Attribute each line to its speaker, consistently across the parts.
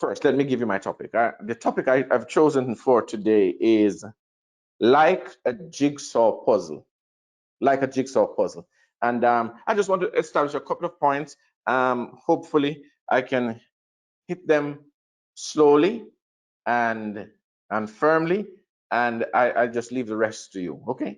Speaker 1: first, let me give you my topic. The topic I've chosen for today is like a jigsaw puzzle, like a jigsaw puzzle. And I just want to establish a couple of points. Hopefully, I can hit them slowly and firmly, and I just leave the rest to you. Okay.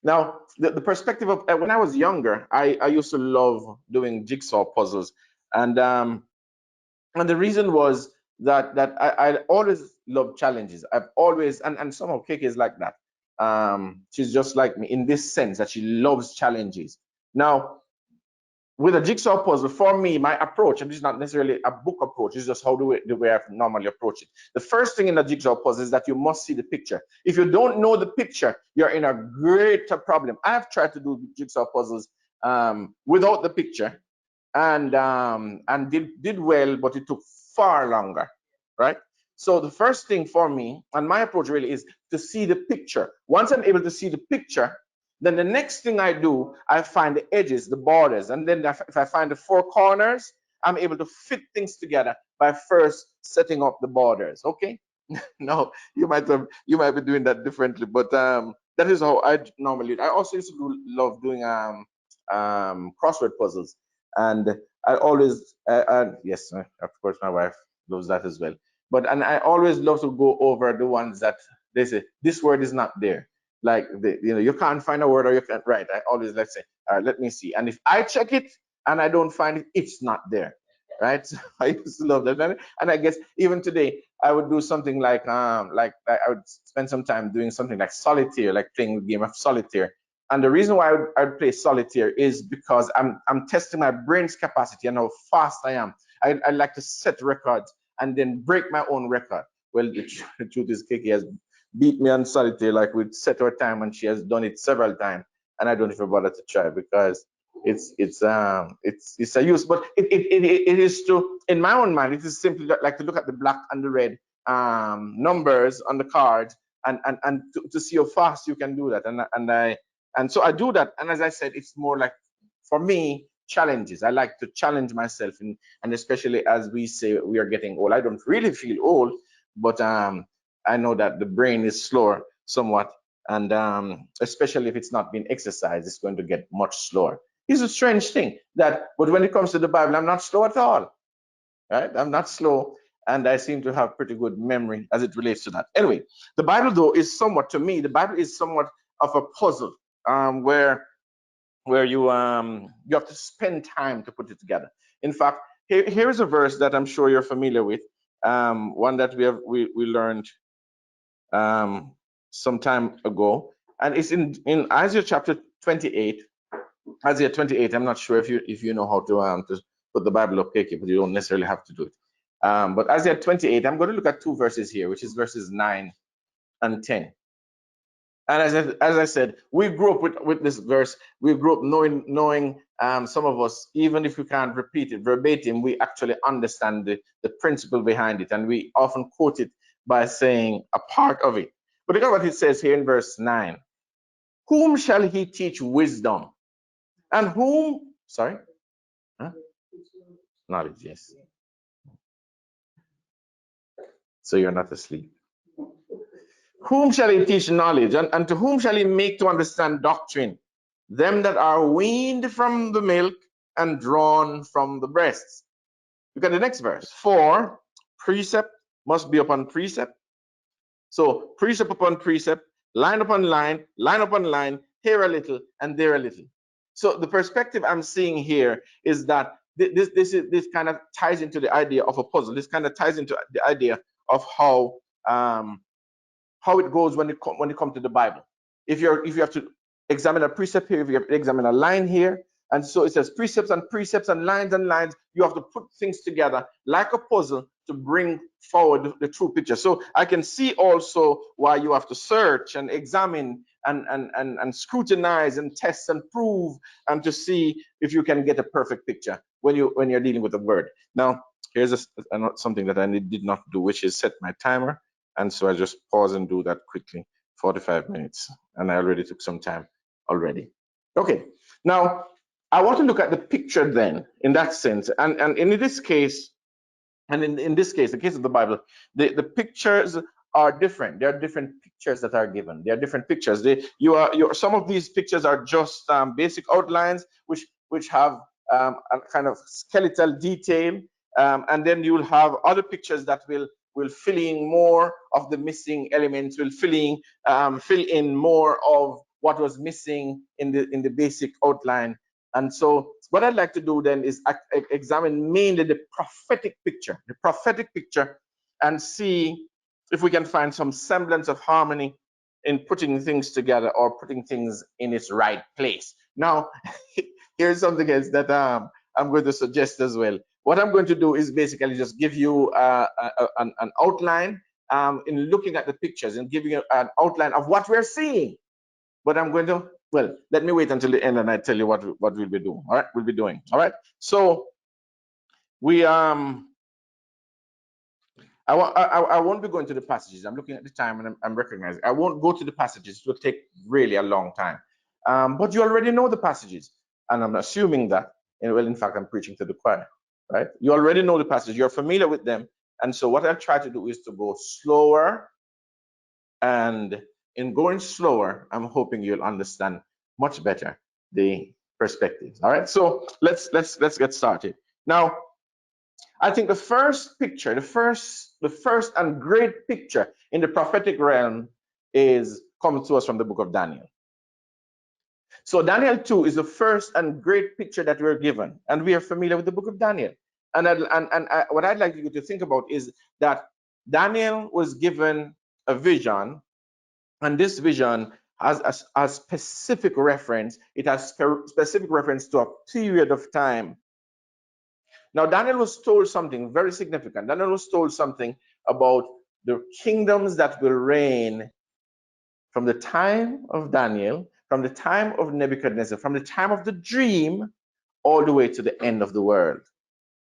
Speaker 1: Now, the perspective of when I was younger, I used to love doing jigsaw puzzles, and the reason was that I always loved challenges. I've always and somehow Kiki is like that. She's just like me in this sense that she loves challenges. Now, with a jigsaw puzzle, for me, my approach, and this is not necessarily a book approach, it's just how the way I normally approach it. The first thing in a jigsaw puzzle is that you must see the picture. If you don't know the picture, you're in a greater problem. I've tried to do jigsaw puzzles without the picture, and did well, but it took far longer, right? So the first thing for me, and my approach really is to see the picture. Once I'm able to see the picture, then the next thing I do, I find the edges, the borders, and then if I find the four corners, I'm able to fit things together by first setting up the borders. Okay. No, you might be doing that differently, but that is how I normally do. I also used to love doing crossword puzzles, and I always yes, of course my wife loves that as well. But and I always love to go over the ones that they say this word is not there, like you can't find a word or you can't write. I always let's say, all right, let me see, and if I check it and I don't find it, it's not there, right? So I used to love that, and I guess even today I would do something like I would spend some time doing something like solitaire, like playing the game of solitaire. And the reason why I would play solitaire is because I'm testing my brain's capacity and how fast I am. I like to set records and then break my own record. Well, the truth is, Kiki has beat me on solitaire. Like we'd set her time, and she has done it several times, and I don't even bother to try because it's a use. But it is to, in my own mind, it is simply like to look at the black and the red numbers on the card, and to see how fast you can do that. And so I do that. And as I said, it's more like, for me, challenges. I like to challenge myself, and especially as we say we are getting old. I don't really feel old, but I know that the brain is slower somewhat, and especially if it's not being exercised, it's going to get much slower. It's a strange thing that, but when it comes to the Bible, I'm not slow at all, right? I'm not slow, and I seem to have pretty good memory as it relates to that. Anyway, the Bible, though, is somewhat, to me, the Bible is somewhat of a puzzle, where you have to spend time to put it together. In fact, here is a verse that I'm sure you're familiar with, one that we learned some time ago, and it's in Isaiah chapter 28. Isaiah 28. I'm not sure if you know how to put the Bible up, Kiki, but you don't necessarily have to do it. But Isaiah 28, I'm going to look at two verses here, which is verses 9 and 10. And as I said, we grew up with this verse. We grew up knowing some of us, even if we can't repeat it verbatim, we actually understand the principle behind it. And we often quote it by saying a part of it. But look at what it says here in verse 9. Whom shall he teach wisdom? And whom, sorry? Huh? Knowledge, yes. So you're not asleep. Whom shall he teach knowledge? And to whom shall he make to understand doctrine? Them that are weaned from the milk and drawn from the breasts. Look at the next verse. For precept must be upon precept. So precept upon precept, line upon line, line upon line, here a little and there a little. So the perspective I'm seeing here is that this kind of ties into the idea of a puzzle. This kind of ties into the idea of how it goes when it comes to the Bible. If you have to examine a precept here, if you have to examine a line here, and so it says precepts and lines and lines, you have to put things together like a puzzle to bring forward the true picture. So I can see also why you have to search and examine and scrutinize and test and prove, and to see if you can get a perfect picture when you're dealing with a word. Now, here's something that I did not do, which is set my timer. And so I just pause and do that quickly, 45 minutes. And I already took some time already. Okay, now I want to look at the picture then in that sense. And in this case, And in this case, the case of the Bible, the pictures are different. There are different pictures that are given. There are different pictures. Some of these pictures are just basic outlines, which have a kind of skeletal detail, and then you will have other pictures that will fill in more of the missing elements, will fill in more of what was missing in the basic outline. And so what I'd like to do then is examine mainly the prophetic picture, and see if we can find some semblance of harmony in putting things together or putting things in its right place. Now, here's something else that I'm going to suggest as well. What I'm going to do is basically just give you an outline in looking at the pictures and giving you an outline of what we're seeing. But I'm going to, well, let me wait until the end and I tell you what we'll be doing. All right, we'll be doing. All right. So we I won't be going to the passages. I'm looking at the time and I'm recognizing I won't go to the passages. It will take really a long time. But you already know the passages, and I'm assuming that. Well, in fact, I'm preaching to the choir, right? You already know the passages. You're familiar with them, and so what I'll try to do is to go slower. And in going slower, I'm hoping you'll understand much better the perspectives. All right, so let's get started. Now, I think the first picture, the first and great picture in the prophetic realm is coming to us from the book of Daniel. So Daniel 2 is the first and great picture that we're given, and we are familiar with the book of Daniel. And what I'd like you to think about is that Daniel was given a vision, and this vision has a specific reference. It has specific reference to a period of time. Now, Daniel was told something very significant. Daniel was told something about the kingdoms that will reign from the time of Daniel, from the time of Nebuchadnezzar, from the time of the dream, all the way to the end of the world.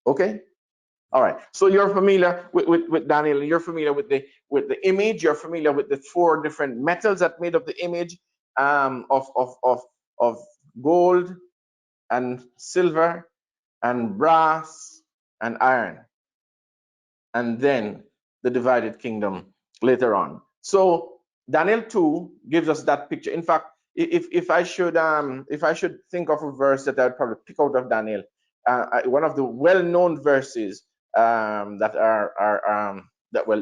Speaker 1: Okay? All right. So you're familiar with Daniel, you're familiar with the image, you're familiar with the four different metals that made up the image of gold and silver and brass and iron, and then the divided kingdom later on. So Daniel 2 gives us that picture. In fact, if I should think of a verse that I'd probably pick out of Daniel, one of the well-known verses that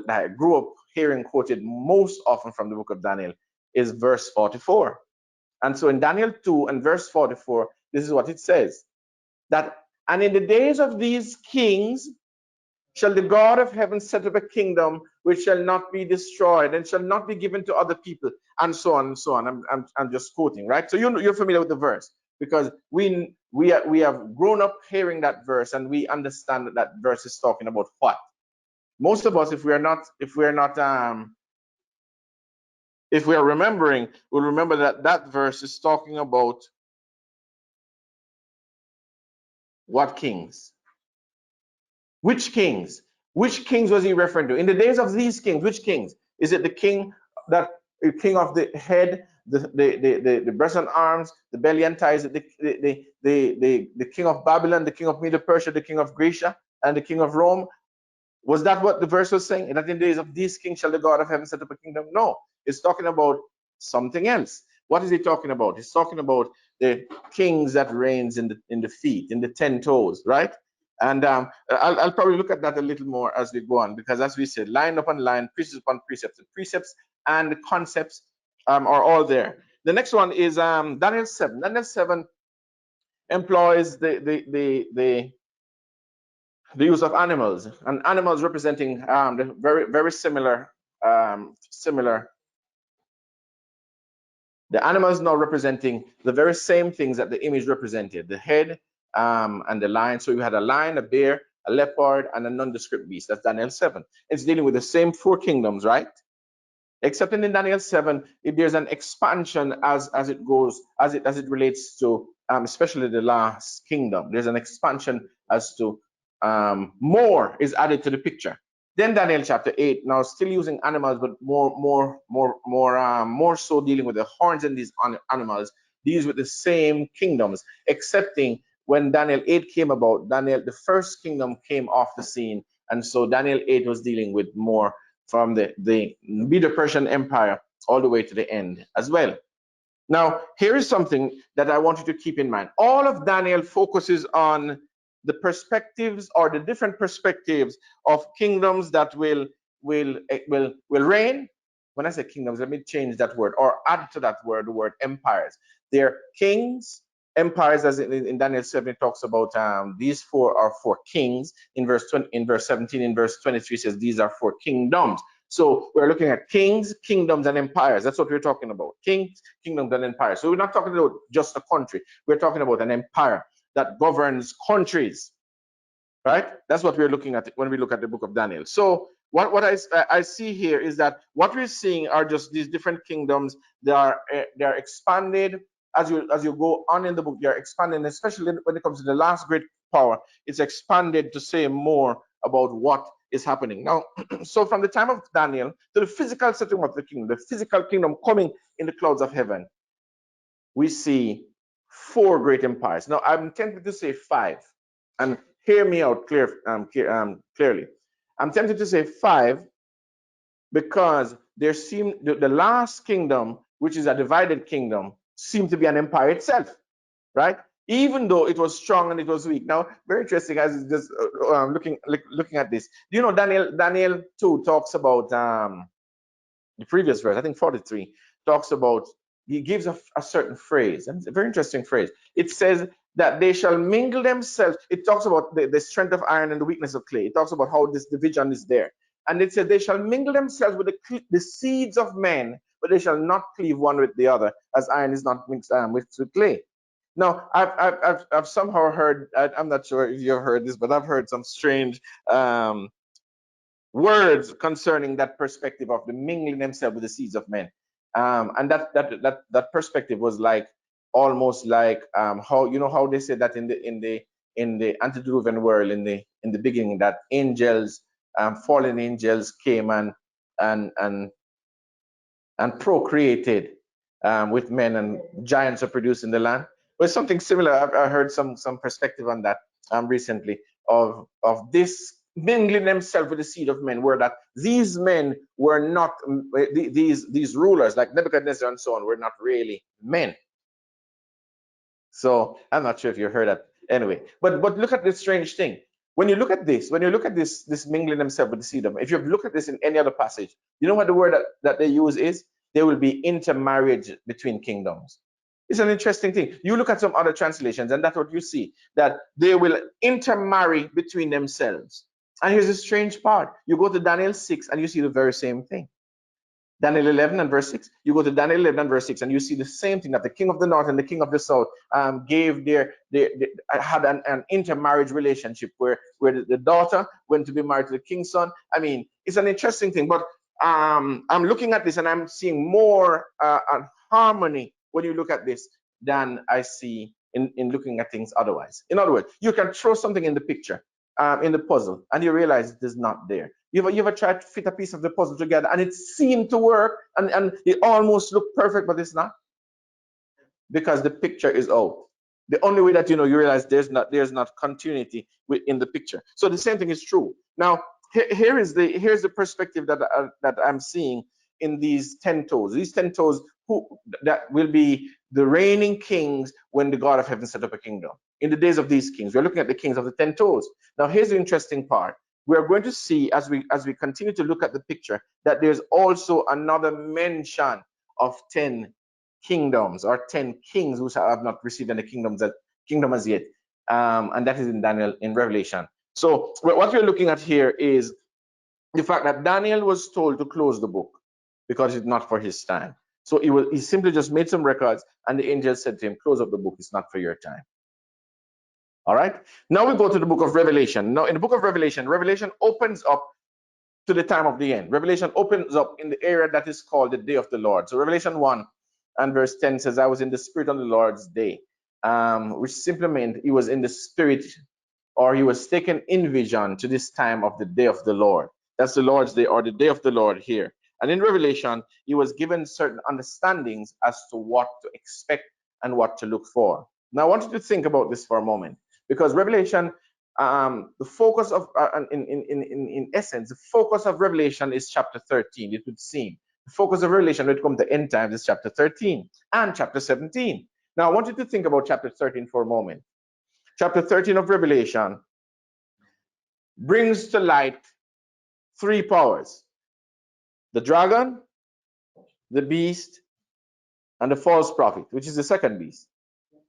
Speaker 1: I grew up hearing quoted most often from the book of Daniel is verse 44. And so in Daniel 2 and verse 44, this is what it says: that, and in the days of these kings shall the God of heaven set up a kingdom which shall not be destroyed and shall not be given to other people, and so on and so on. I'm just quoting, right? So you're familiar with the verse, because we have grown up hearing that verse, and we understand that that verse is talking about what? Most of us, if we are remembering, we'll remember that that verse is talking about what kings? Which kings? Which kings was he referring to? In the days of these kings, which kings? Is it the king of the head, the breast and arms, the belly and thighs, the king of Babylon, the king of Medo Persia, the king of Grecia, and the king of Rome? Was that what the verse was saying? That in the days of these kings shall the God of heaven set up a kingdom? No, it's talking about something else. What is he talking about? He's talking about the kings that reigns in the feet, in the 10 toes, right? And I'll probably look at that a little more as we go on, because as we said, line upon line, precepts upon precepts, the precepts and the concepts are all there. The next one is Daniel 7. Daniel 7 employs the use of animals, and animals representing the very similar the animals now representing the very same things that the image represented: the head and the lion. So you had a lion, a bear, a leopard, and a nondescript beast. That's Daniel 7. It's dealing with the same 4 kingdoms, right? Except in Daniel 7, there's an expansion as it goes, as it relates to especially the last kingdom. There's an expansion as to more is added to the picture. Then Daniel chapter 8, now still using animals, but more so dealing with the horns in these animals, deals with the same kingdoms, excepting when Daniel 8 came about, the first kingdom came off the scene, And so Daniel 8 was dealing with more from the Medo-Persian Empire all the way to the end as well. Now, here is something that I want you to keep in mind. All of Daniel focuses on the perspectives or the different perspectives of kingdoms that will reign. When I say kingdoms, let me change that word or add to that word the word empires. They're kings, empires, as in Daniel 7 it talks about these four are four kings. In verse 20, in verse 17, in verse 23 says these are four kingdoms. So we're looking at kings, kingdoms, and empires. That's what we're talking about. Kings, kingdoms, and empires. So we're not talking about just a country. We're talking about an empire that governs countries, right? That's what we're looking at when we look at the book of Daniel. So what I see here is that what we're seeing are just these different kingdoms. They are expanded as you go on in the book. They are expanding, especially when it comes to the last great power. It's expanded to say more about what is happening now. So from the time of Daniel to the physical setting of the kingdom, the physical kingdom coming in the clouds of heaven, we see four great empires. Now I'm tempted to say five, and hear me out clearly. I'm tempted to say five because there seem the last kingdom, which is a divided kingdom, seemed to be an empire itself, right? Even though it was strong and it was weak. Now, very interesting as just looking at this. Do you know Daniel 2 talks about the previous verse, I think 43, talks about, he gives a certain phrase, and it's a very interesting phrase. It says that they shall mingle themselves. It talks about the strength of iron and the weakness of clay. It talks about how this division is there. And it says they shall mingle themselves with the seeds of men, but they shall not cleave one with the other, as iron is not mixed with clay. Now, I've somehow heard, I'm not sure if you've heard this, but I've heard some strange words concerning that perspective of the mingling themselves with the seeds of men. And that perspective was like almost like how, you know how they say that in the antediluvian world, in the beginning, that angels, fallen angels came and procreated with men, and giants are produced in the land. But something similar. I heard some perspective on that recently of this mingling themselves with the seed of men, where that these men were not these rulers like Nebuchadnezzar and so on were not really men. So I'm not sure if you heard that. Anyway, but look at this strange thing. When you look at this mingling themselves with the seed of men, if you look at this in any other passage, you know what the word that they use is? There will be intermarriage between kingdoms. It's an interesting thing. You look at some other translations, and that's what you see, that they will intermarry between themselves. And here's the strange part. You go to Daniel 6 and you see the very same thing. Daniel 11 and verse 6. You go to Daniel 11 and verse 6, and you see the same thing, that the king of the north and the king of the south gave had an intermarriage relationship where the daughter went to be married to the king's son. I mean, it's an interesting thing, but I'm looking at this and I'm seeing more harmony when you look at this than I see in looking at things otherwise. In other words, you can throw something in the picture, in the puzzle, and you realize it is not there. You ever tried to fit a piece of the puzzle together and it seemed to work and it almost looked perfect, but it's not? Because the picture is out. The only way that you realize there's not continuity in the picture. So the same thing is true. Now, here's the perspective that I'm seeing in these 10 toes. These 10 toes that will be the reigning kings when the God of heaven set up a kingdom. In the days of these kings, we're looking at the kings of the 10 toes. Now, here's the interesting part. We're going to see as we continue to look at the picture that there's also another mention of 10 kingdoms or 10 kings who have not received any kingdom as yet, and that is in Revelation. So what we're looking at here is the fact that Daniel was told to close the book because it's not for his time. So he simply just made some records, and the angel said to him, close up the book, it's not for your time. All right, now we go to the book of Revelation. Now in the book of Revelation opens up to the time of the end. Revelation opens up in the area that is called the day of the Lord. So Revelation 1 and verse 10 says, I was in the spirit on the Lord's day, which simply meant he was in the spirit, or he was taken in vision to this time of the day of the Lord. That's the Lord's day, or the day of the Lord here. And in Revelation, he was given certain understandings as to what to expect and what to look for. Now I want you to think about this for a moment, because Revelation the focus of, in essence, the focus of Revelation is chapter 13, it would seem. The focus of Revelation when it comes to end times is chapter 13 and chapter 17. Now, I want you to think about chapter 13 for a moment. Chapter 13 of Revelation brings to light three powers: the dragon, the beast, and the false prophet, which is the second beast.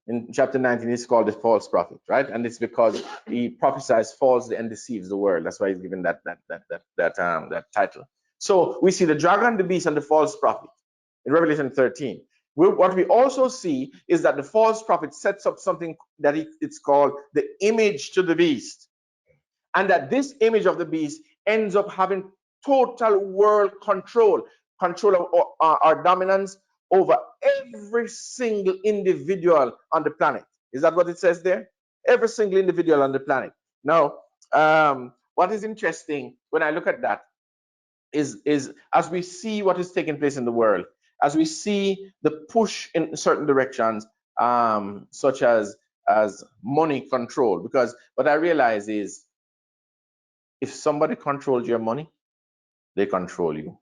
Speaker 1: In chapter 19, it's called the false prophet, right? And it's because he prophesies falsely and deceives the world. That's why he's given that title. So we see the dragon, the beast, and the false prophet in Revelation 13. What we also see is that the false prophet sets up something that it's called the image to the beast, and that this image of the beast ends up having total world control of our dominance over every single individual on the planet. Is that what it says there? Every single individual on the planet. Now, what is interesting when I look at that is as we see what is taking place in the world, as we see the push in certain directions, such as money control, because what I realize is if somebody controls your money, they control you.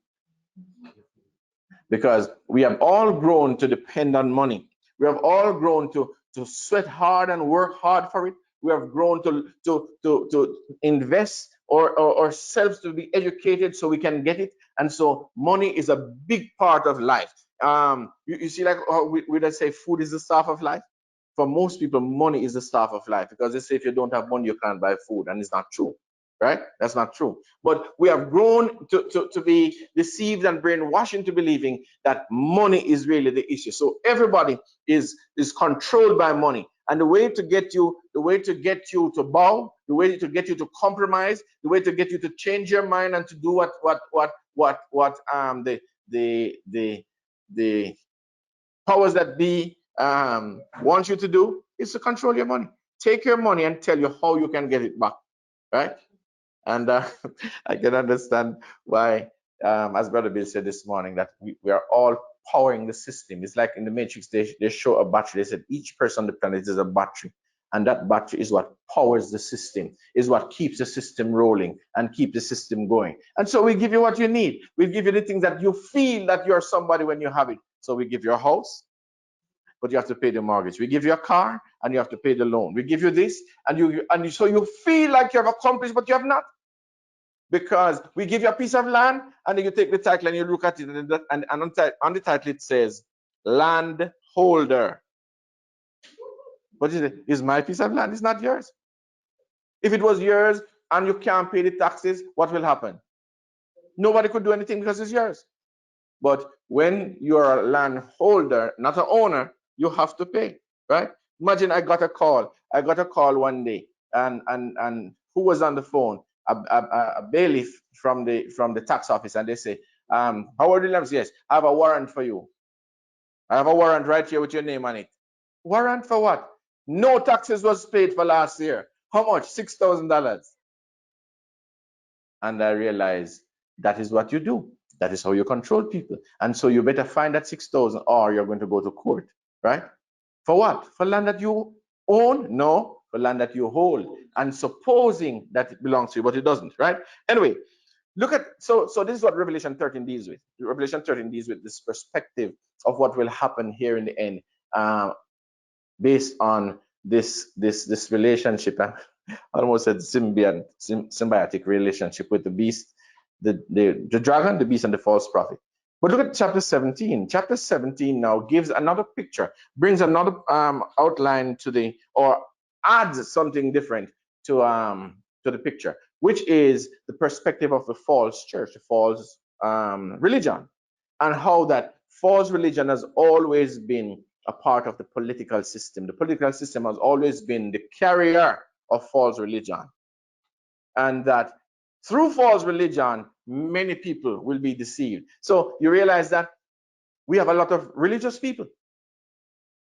Speaker 1: Because we have all grown to depend on money. We have all grown to sweat hard and work hard for it. We have grown to invest ourselves to be educated so we can get it. And so money is a big part of life. You see, like we just say food is the staff of life. For most people, money is the staff of life, because they say if you don't have money, you can't buy food, and it's not true. Right? That's not true. But we have grown to be deceived and brainwashed into believing that money is really the issue. So everybody is controlled by money. And the way to get you to bow, the way to get you to compromise, the way to get you to change your mind and to do what the powers that be want you to do is to control your money. Take your money and tell you how you can get it back. Right? And I can understand why, as Brother Bill said this morning, that we are all powering the system. It's like in the Matrix, they show a battery. They said each person on the planet is a battery. And that battery is what powers the system, is what keeps the system rolling and keep the system going. And so we give you what you need. We give you the things that you feel that you're somebody when you have it. So we give you a house, but you have to pay the mortgage. We give you a car and you have to pay the loan. We give you this so you feel like you have accomplished, but you have not. Because we give you a piece of land and then you take the title and you look at it and on the title it says land holder. What is it? It's my piece of land, it's not yours. If it was yours and you can't pay the taxes, what will happen? Nobody could do anything because it's yours. But when you're a land holder, not an owner, you have to pay, right? Imagine I got a call one day and who was on the phone? A bailiff from the tax office, and they say, Howard Williams, yes, I have a warrant for you. I have a warrant right here with your name on it. Warrant for what? No taxes was paid for last year. How much? $6,000. And I realized that is what you do. That is how you control people. And so you better find that 6,000 or you're going to go to court, right? For what? For land that you own? No, for land that you hold. And supposing that it belongs to you, but it doesn't, right? Anyway, look at, so this is what Revelation 13 deals with. Revelation 13 deals with this perspective of what will happen here in the end, based on this relationship. I almost said symbiotic relationship with the beast, the dragon, the beast, and the false prophet. But look at chapter 17. Chapter 17 now gives another picture, brings another outline or adds something different to the picture, which is the perspective of the false church, the false religion, and how that false religion has always been a part of the political system. The political system has always been the carrier of false religion, and that through false religion, many people will be deceived. So you realize that we have a lot of religious people.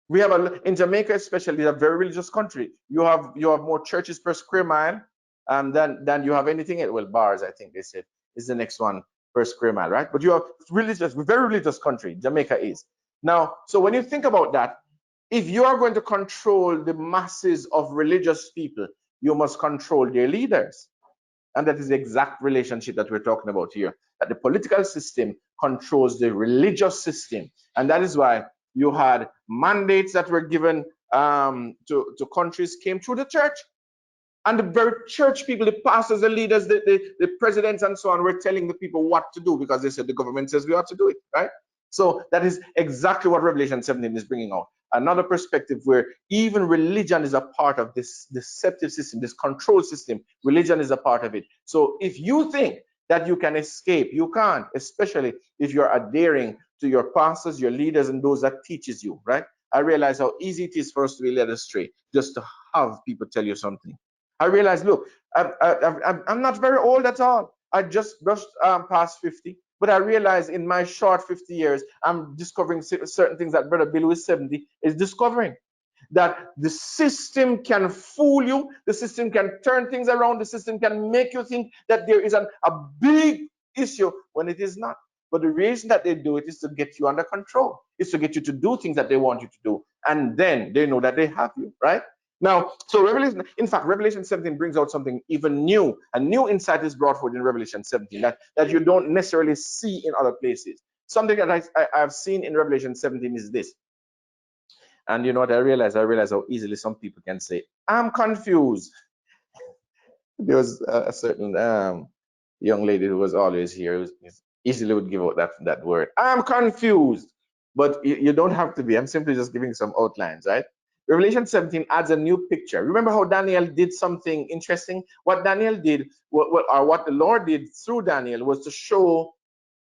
Speaker 1: We have in Jamaica, especially, a very religious country. You have more churches per square mile than you have anything else. Well, bars, I think they said, is the next one per square mile, right? But you have very religious country. Jamaica is. Now, so when you think about that, if you are going to control the masses of religious people, you must control their leaders. And that is the exact relationship that we're talking about here, that the political system controls the religious system. And that is why you had mandates that were given to countries came through the church. And the very church people, the pastors, the leaders, the presidents, and so on, were telling the people what to do because they said the government says we ought to do it, right? So that is exactly what Revelation 17 is bringing out. Another perspective where even religion is a part of this deceptive system, this control system. Religion is a part of it. So if you think that you can escape, you can't, especially if you're adhering to your pastors, your leaders, and those that teaches you, right? I realize how easy it is for us to be led astray just to have people tell you something. I realized, look, I'm not very old at all. I just brushed past 50. But I realized in my short 50 years, I'm discovering certain things that Brother Bill, who is 70, is discovering. That the system can fool you, the system can turn things around, the system can make you think that there is a big issue when it is not. But the reason that they do it is to get you under control, is to get you to do things that they want you to do. And then they know that they have you, right? Now, so Revelation, in fact, Revelation 17 brings out something even new. A new insight is brought forward in Revelation 17 that you don't necessarily see in other places. Something that I've seen in Revelation 17 is this. And you know what I realized? I realized how easily some people can say, I'm confused. There was a certain young lady who was always here who easily would give out that word. I'm confused. But you don't have to be. I'm simply just giving some outlines, right? Revelation 17 adds a new picture. Remember how Daniel did something interesting? What Daniel did, or what the Lord did through Daniel, was to show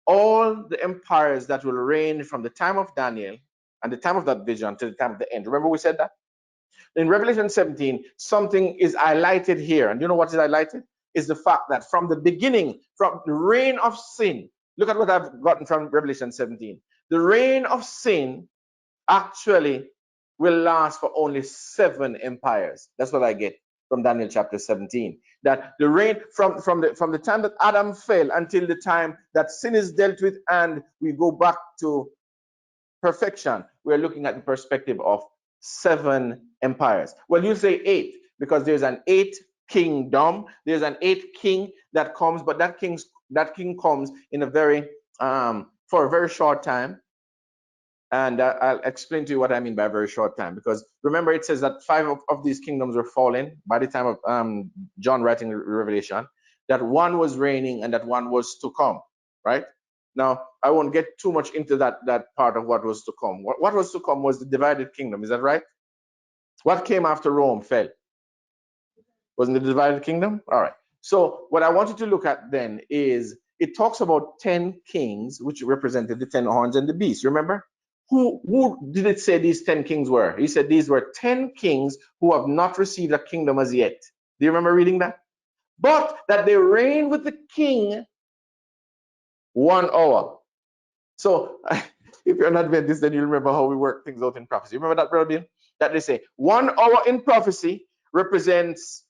Speaker 1: all the empires that will reign from the time of Daniel and the time of that vision to the time of the end. Remember we said that? In Revelation 17, something is highlighted here. And you know what is highlighted? Is the fact that from the beginning, from the reign of sin, look at what I've gotten from Revelation 17. The reign of sin actually will last for only 7 empires. That's what I get from Daniel chapter 17. That the reign from the time that Adam fell until the time that sin is dealt with and we go back to perfection, we're looking at the perspective of 7 empires. Well, you say 8 because there's an 8th kingdom. There's an 8th king that comes, but that king comes in a very for a very short time. And I'll explain to you what I mean by a very short time, because remember it says that 5 of these kingdoms were fallen by the time of John writing Revelation, that one was reigning and that one was to come, right? Now, I won't get too much into that part of what was to come. What was to come was the divided kingdom, is that right? What came after Rome fell? Wasn't it the divided kingdom? All right. So what I wanted to look at then is, it talks about 10 kings, which represented the 10 horns and the beast, remember? Who did it say these 10 kings were? He said these were 10 kings who have not received a kingdom as yet. Do you remember reading that? But that they reign with the king 1 hour. So if you're an Adventist, then you remember how we work things out in prophecy. Remember that, Brother Bill? That they say 1 hour in prophecy represents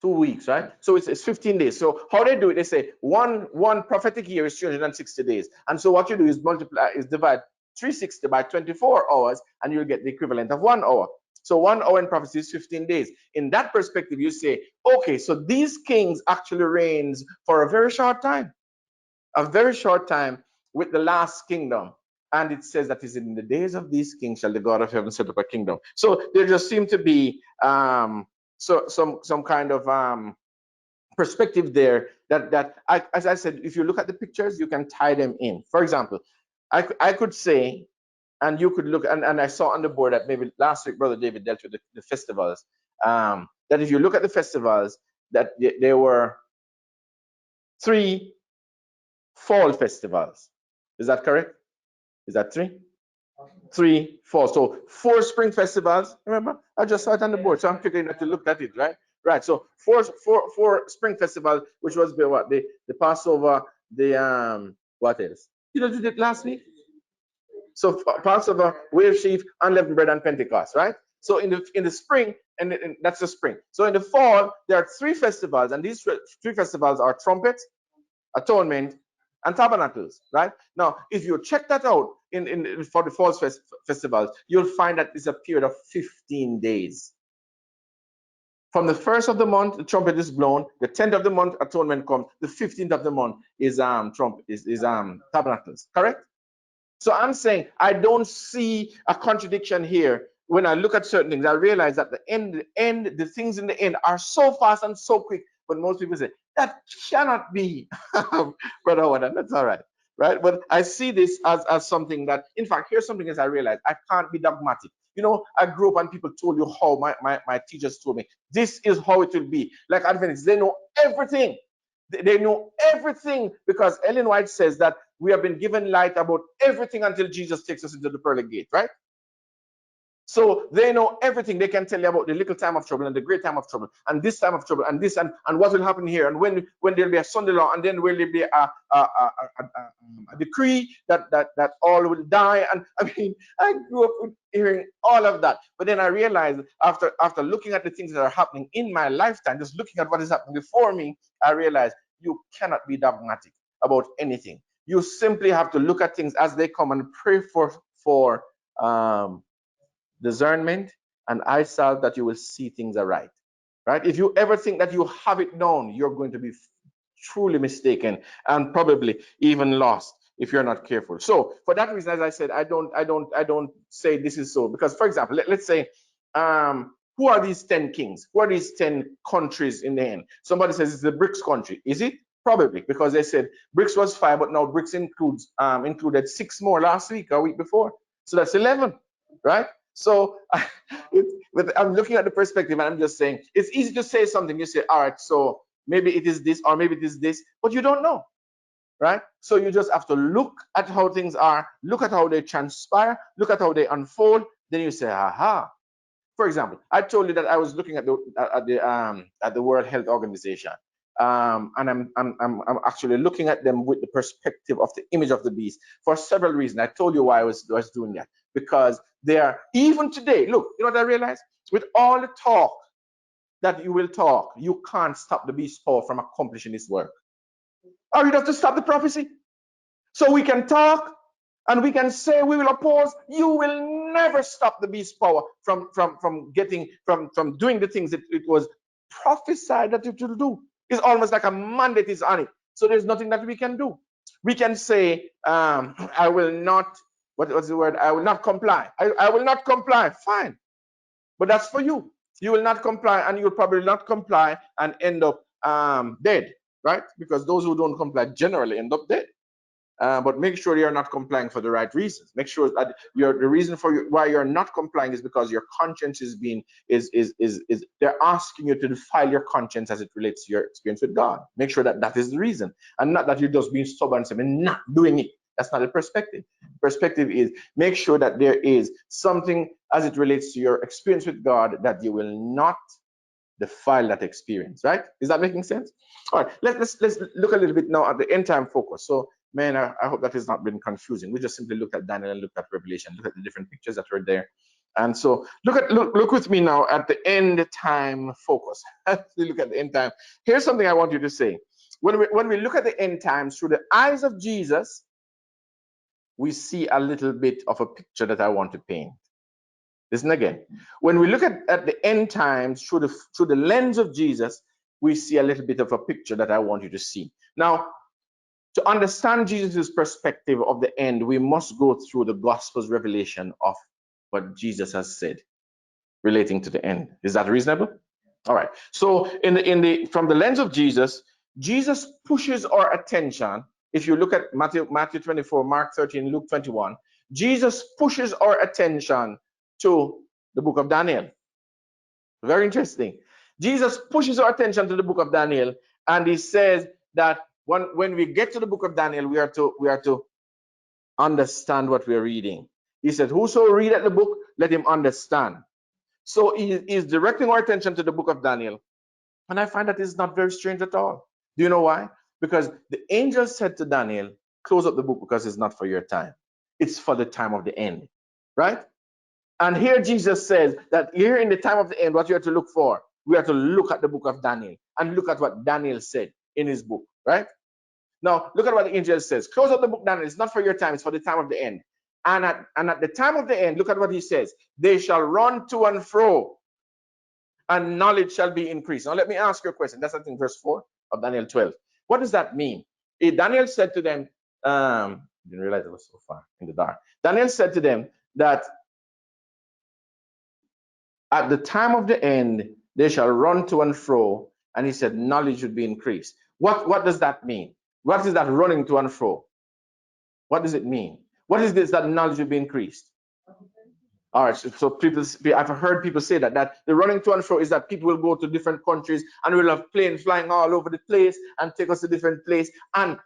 Speaker 1: 2 weeks, right? So it's 15 days. So how they do it, they say one prophetic year is 360 days. And so what you do is divide 360 by 24 hours, and you'll get the equivalent of 1 hour. So 1 hour in prophecy is 15 days. In that perspective, you say, okay, so these kings actually reigns for a very short time. A very short time with the last kingdom. And it says that is in the days of these kings shall the God of heaven set up a kingdom. So there just seem to be some kind of perspective there as I said, if you look at the pictures, you can tie them in. For example, I could say, and you could look, and I saw on the board that maybe last week Brother David dealt with the festivals, that if you look at the festivals, that there were 3 fall festivals. Is that correct? Is that 3? 3 fall. So 4 spring festivals. Remember, I just saw it on the board, so I'm figuring that you looked at it, right? Right. So four spring festivals, which was what the Passover, the what else? You know, did it last week. So Passover, wave sheaf, unleavened bread, and Pentecost, right? So in the spring, and that's the spring. So in the fall, there are 3 festivals, and these 3 festivals are trumpets, atonement, and tabernacles, right? Now, if you check that out for the fall festivals, you'll find that it's a period of 15 days. From the first of the month, the trumpet is blown. The 10th of the month, atonement comes. The 15th of the month is tabernacles. Correct? So I'm saying I don't see a contradiction here. When I look at certain things, I realize that the things in the end are so fast and so quick. But most people say that cannot be, Brother Howard. That's all right, right? But I see this as something that, in fact, here's something as I realize I can't be dogmatic. You know, I grew up and people told you how my teachers told me this is how it will be. Like Adventists, they know everything. They know everything because Ellen White says that we have been given light about everything until Jesus takes us into the pearly gate, right? So they know everything. They can tell you about the little time of trouble and the great time of trouble and this time of trouble and this and what will happen here and when there'll be a Sunday law and then will there be a decree that all will die. And I mean, I grew up hearing all of that, but then I realized after looking at the things that are happening in my lifetime, just looking at what is happening before me, I realized you cannot be dogmatic about anything. You simply have to look at things as they come and pray for discernment and eyesight that you will see things aright. Right? If you ever think that you have it known, you're going to be truly mistaken and probably even lost if you're not careful. So for that reason, as I said, I don't say this is so, because for example, let's say who are these 10 kings? Who are these 10 countries in the end? Somebody says it's the BRICS country. Is it? Probably, because they said BRICS was 5, but now BRICS included 6 more last week or week before. So that's 11, right? So I'm looking at the perspective and I'm just saying it's easy to say something. You say, all right, so maybe it is this or maybe it is this, but you don't know, right? So you just have to look at how things are, look at how they transpire, look at how they unfold. Then you say, aha. For example, I told you that I was looking at the World Health Organization, and I'm actually looking at them with the perspective of the image of the beast for several reasons. I told you why I was doing that, because they are, even today. Look, you know what I realized? With all the talk that you will talk, you can't stop the beast power from accomplishing its work. Or you have to stop the prophecy. So we can talk and we can say we will oppose. You will never stop the beast power from doing the things that it was prophesied that it will do. It's almost like a mandate is on it. So there's nothing that we can do. We can say, I will not, what's the word? I will not comply. I will not comply. Fine. But that's for you. You will not comply, and you'll probably not comply and end up dead, right? Because those who don't comply generally end up dead. But make sure you're not complying for the right reasons. Make sure that the reason for why you're not complying is because your conscience is they're asking you to defile your conscience as it relates to your experience with God. Make sure that that is the reason, and not that you're just being stubborn and saying not doing it. That's not the perspective. Perspective is make sure that there is something as it relates to your experience with God that you will not defile that experience, right? Is that making sense? All right, let's look a little bit now at the end time focus. So, man, I hope that has not been confusing. We just simply looked at Daniel and looked at Revelation, look at the different pictures that were there. And so look with me now at the end time focus. Look at the end time. Here's something I want you to say. When we look at the end times through the eyes of Jesus, we see a little bit of a picture that I want to paint. Listen again. When we look at the end times through the lens of Jesus, we see a little bit of a picture that I want you to see. Now, to understand Jesus' perspective of the end, we must go through the Gospel's revelation of what Jesus has said relating to the end. Is that reasonable? All right. So from the lens of Jesus, Jesus pushes our attention. If you look at Matthew 24, Mark 13, Luke 21, Jesus pushes our attention to the book of Daniel. Very interesting. Jesus pushes our attention to the book of Daniel, and he says that when we get to the book of Daniel, we are to understand what we're reading. He said, whoso readeth the book, let him understand. So he is directing our attention to the book of Daniel. And I find that is not very strange at all. Do you know why? Because the angel said to Daniel, close up the book because it's not for your time. It's for the time of the end, right? And here Jesus says that here in the time of the end, what you have to look for, we have to look at the book of Daniel and look at what Daniel said in his book, right? Now, look at what the angel says. Close up the book, Daniel. It's not for your time. It's for the time of the end. And at the time of the end, look at what he says. They shall run to and fro. and knowledge shall be increased. Now let me ask you a question. That's I think verse 4 of Daniel 12. What does that mean? Daniel said to them, didn't realize it was so far in the dark. Daniel said to them that at the time of the end, they shall run to and fro, and he said, knowledge would be increased. What does that mean? What is that running to and fro? What does it mean? What is this that knowledge will be increased? All right, so people, I've heard people say that the running to and fro is that people will go to different countries and we'll have planes flying all over the place and take us to different place, and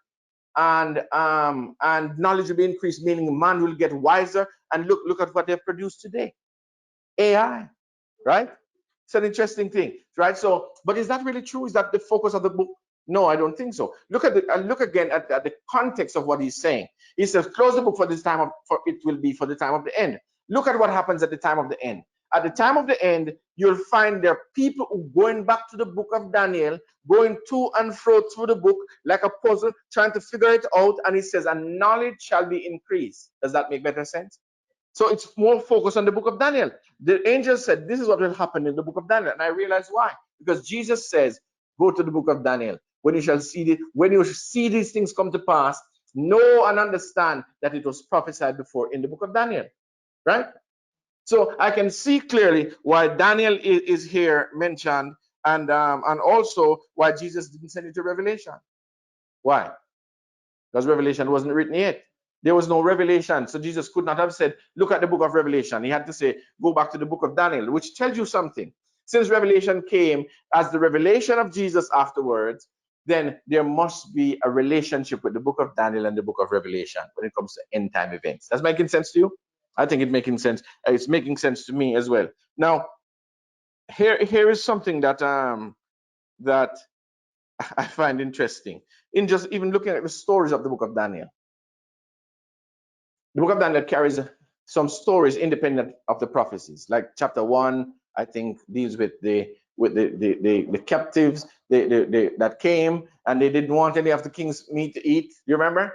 Speaker 1: knowledge will be increased, meaning man will get wiser. And look at what they've produced today, AI, right? It's an interesting thing, right? So, but is that really true? Is that the focus of the book? No, I don't think so. Look again at the context of what he's saying. He says, close the book for this time for it will be for the time of the end. Look at what happens at the time of the end. At the time of the end, you'll find there are people who going back to the book of Daniel, going to and fro through the book like a puzzle, trying to figure it out. And he says, and knowledge shall be increased. Does that make better sense? So it's more focused on the book of Daniel. The angel said, this is what will happen in the book of Daniel. And I realized why. Because Jesus says, go to the book of Daniel. When you see these things come to pass, know and understand that it was prophesied before in the book of Daniel. Right? So I can see clearly why Daniel is here mentioned, and also why Jesus didn't send it to Revelation. Why? Because Revelation wasn't written yet. There was no revelation. So Jesus could not have said, look at the book of Revelation. He had to say, go back to the book of Daniel, which tells you something. Since Revelation came as the revelation of Jesus afterwards, then there must be a relationship with the book of Daniel and the book of Revelation when it comes to end time events. That's making sense to you? I think it's making sense. It's making sense to me as well. Now, here is something that that I find interesting in just even looking at the stories of the book of Daniel. The book of Daniel carries some stories independent of the prophecies. Like chapter 1, I think, deals with the captives that came and they didn't want any of the king's meat to eat. You remember?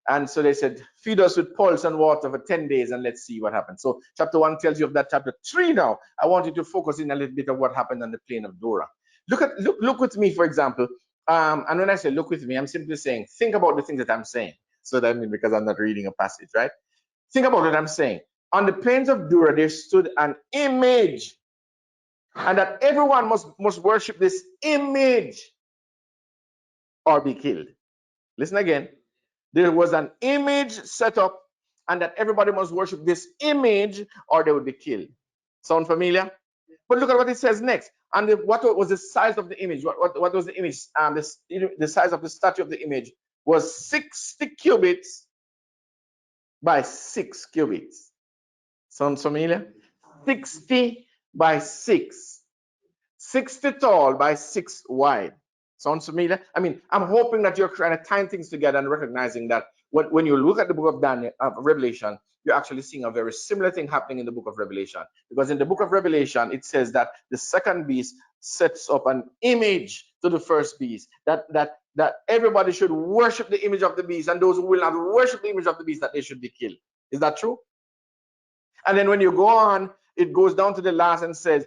Speaker 1: And so they said, feed us with pulse and water for 10 days and let's see what happens. So chapter 1 tells you of that. Chapter 3 now, I want you to focus in a little bit of what happened on the plain of Dura. Look with me, for example. And when I say look with me, I'm simply saying, think about the things that I'm saying. So that means because I'm not reading a passage, right? Think about what I'm saying. On the plains of Dura, there stood an image, and that everyone must worship this image or be killed. Listen again. There was an image set up, and that everybody must worship this image or they would be killed. Sound familiar? But look at what it says next. And what was the size of the image? What was the image? The size of the statue of the image was 60 cubits by 6 cubits. Sounds familiar? 60 by 6. 60 tall by 6 wide. Sounds familiar? I mean, I'm hoping that you're trying to tie things together and recognizing that when you look at the book of Daniel, Revelation, you're actually seeing a very similar thing happening in the book of Revelation. Because in the book of Revelation, it says that the second beast sets up an image to the first beast, that everybody should worship the image of the beast, and those who will not worship the image of the beast, that they should be killed. Is that true? And then when you go on, it goes down to the last and says,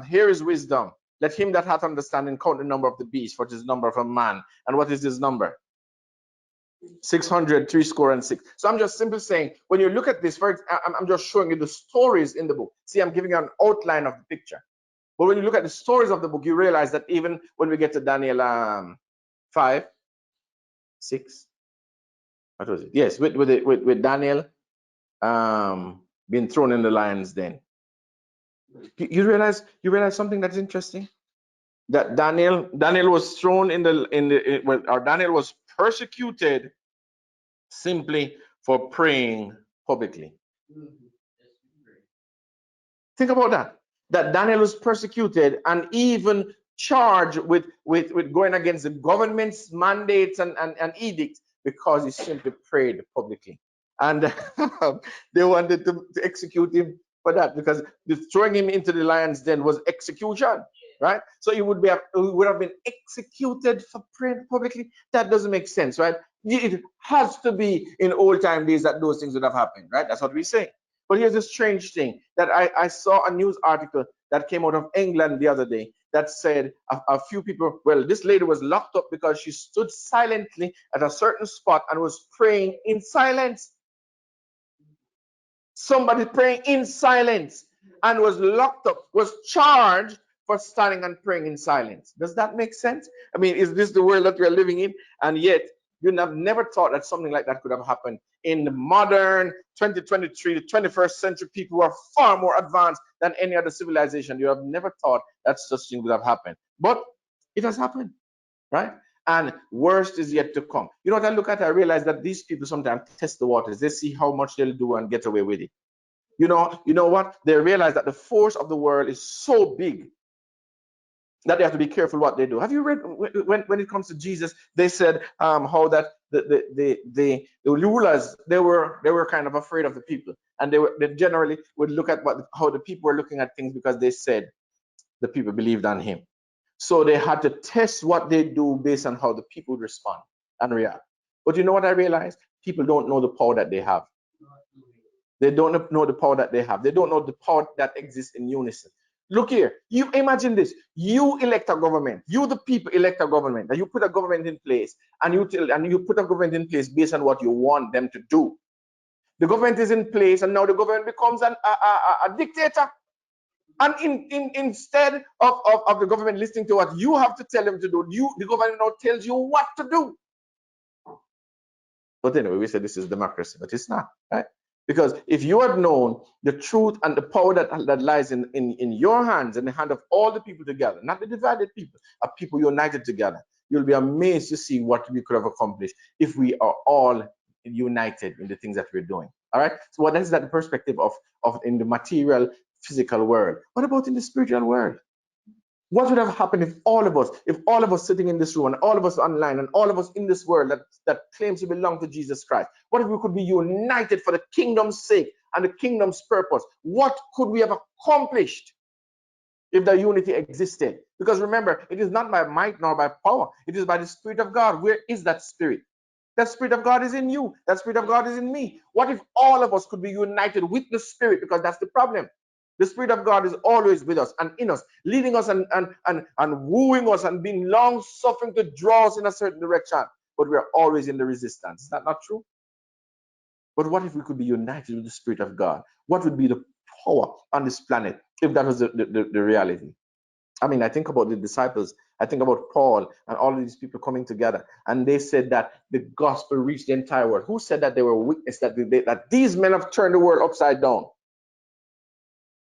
Speaker 1: here is wisdom. Let him that hath understanding count the number of the beast, for it is the number of a man. And what is this number? 600, 6. So I'm just simply saying, when you look at this, I'm just showing you the stories in the book. See, I'm giving you an outline of the picture. But when you look at the stories of the book, you realize that even when we get to Daniel 5, 6, what was it? Yes, with Daniel being thrown in the lion's den. You realize something that's interesting? That Daniel was thrown Daniel was persecuted simply for praying publicly. Think about that. That Daniel was persecuted and even charged with going against the government's mandates and edicts because he simply prayed publicly. And they wanted to execute him for that, because throwing him into the lion's den was execution, right? So he would have been executed for praying publicly. That doesn't make sense, right? It has to be in old time days that those things would have happened, right? That's what we say. But here's a strange thing that I saw a news article that came out of England the other day that said a few people, well, this lady was locked up because she stood silently at a certain spot and was praying in silence. Somebody praying in silence and was locked up, was charged for standing and praying in silence. Does that make sense? I mean, is this the world that we're living in? And yet, you have never thought that something like that could have happened in the modern 2023, the 21st century. People who are far more advanced than any other civilization. You have never thought that such thing would have happened. But it has happened, right? And worst is yet to come. You know what I look at? I realize that these people sometimes test the waters. They see how much they'll do and get away with it. You know what? They realize that the force of the world is so big that they have to be careful what they do. Have you read when it comes to Jesus? They said how that the rulers they were kind of afraid of the people, and they generally would look at how the people were looking at things because they said the people believed on him. So they had to test what they do based on how the people would respond and react. But you know what I realized? People don't know the power that they have. They don't know the power that they have. They don't know the power that exists in unison. Look here, you imagine this. You elect a government. You, the people, elect a government. And you put a government in place, and you put a government in place based on what you want them to do. The government is in place, and now the government becomes a dictator. And instead of the government listening to what you have to tell them to do, the government now tells you what to do. But anyway, we say this is democracy, but it's not, right? Because if you had known the truth and the power that lies in your hands, in the hand of all the people together, not the divided people, of people united together, you'll be amazed to see what we could have accomplished if we are all united in the things that we're doing. All right. So what is that the perspective of in the material, physical world? What about in the spiritual world? What would have happened if all of us sitting in this room and all of us online and all of us in this world that claims to belong to Jesus Christ, what if we could be united for the kingdom's sake and the kingdom's purpose? What could we have accomplished if the unity existed? Because remember, it is not by might nor by power. It is by the Spirit of God. Where is that Spirit? That Spirit of God is in you. That Spirit of God is in me. What if all of us could be united with the Spirit? Because that's the problem. The Spirit of God is always with us and in us, leading us and wooing us and being long suffering to draw us in a certain direction. But we are always in the resistance. Is that not true? But what if we could be united with the Spirit of God? What would be the power on this planet if that was the reality? I mean, I think about the disciples. I think about Paul and all of these people coming together. And they said that the gospel reached the entire world. Who said that they were witness that these men have turned the world upside down?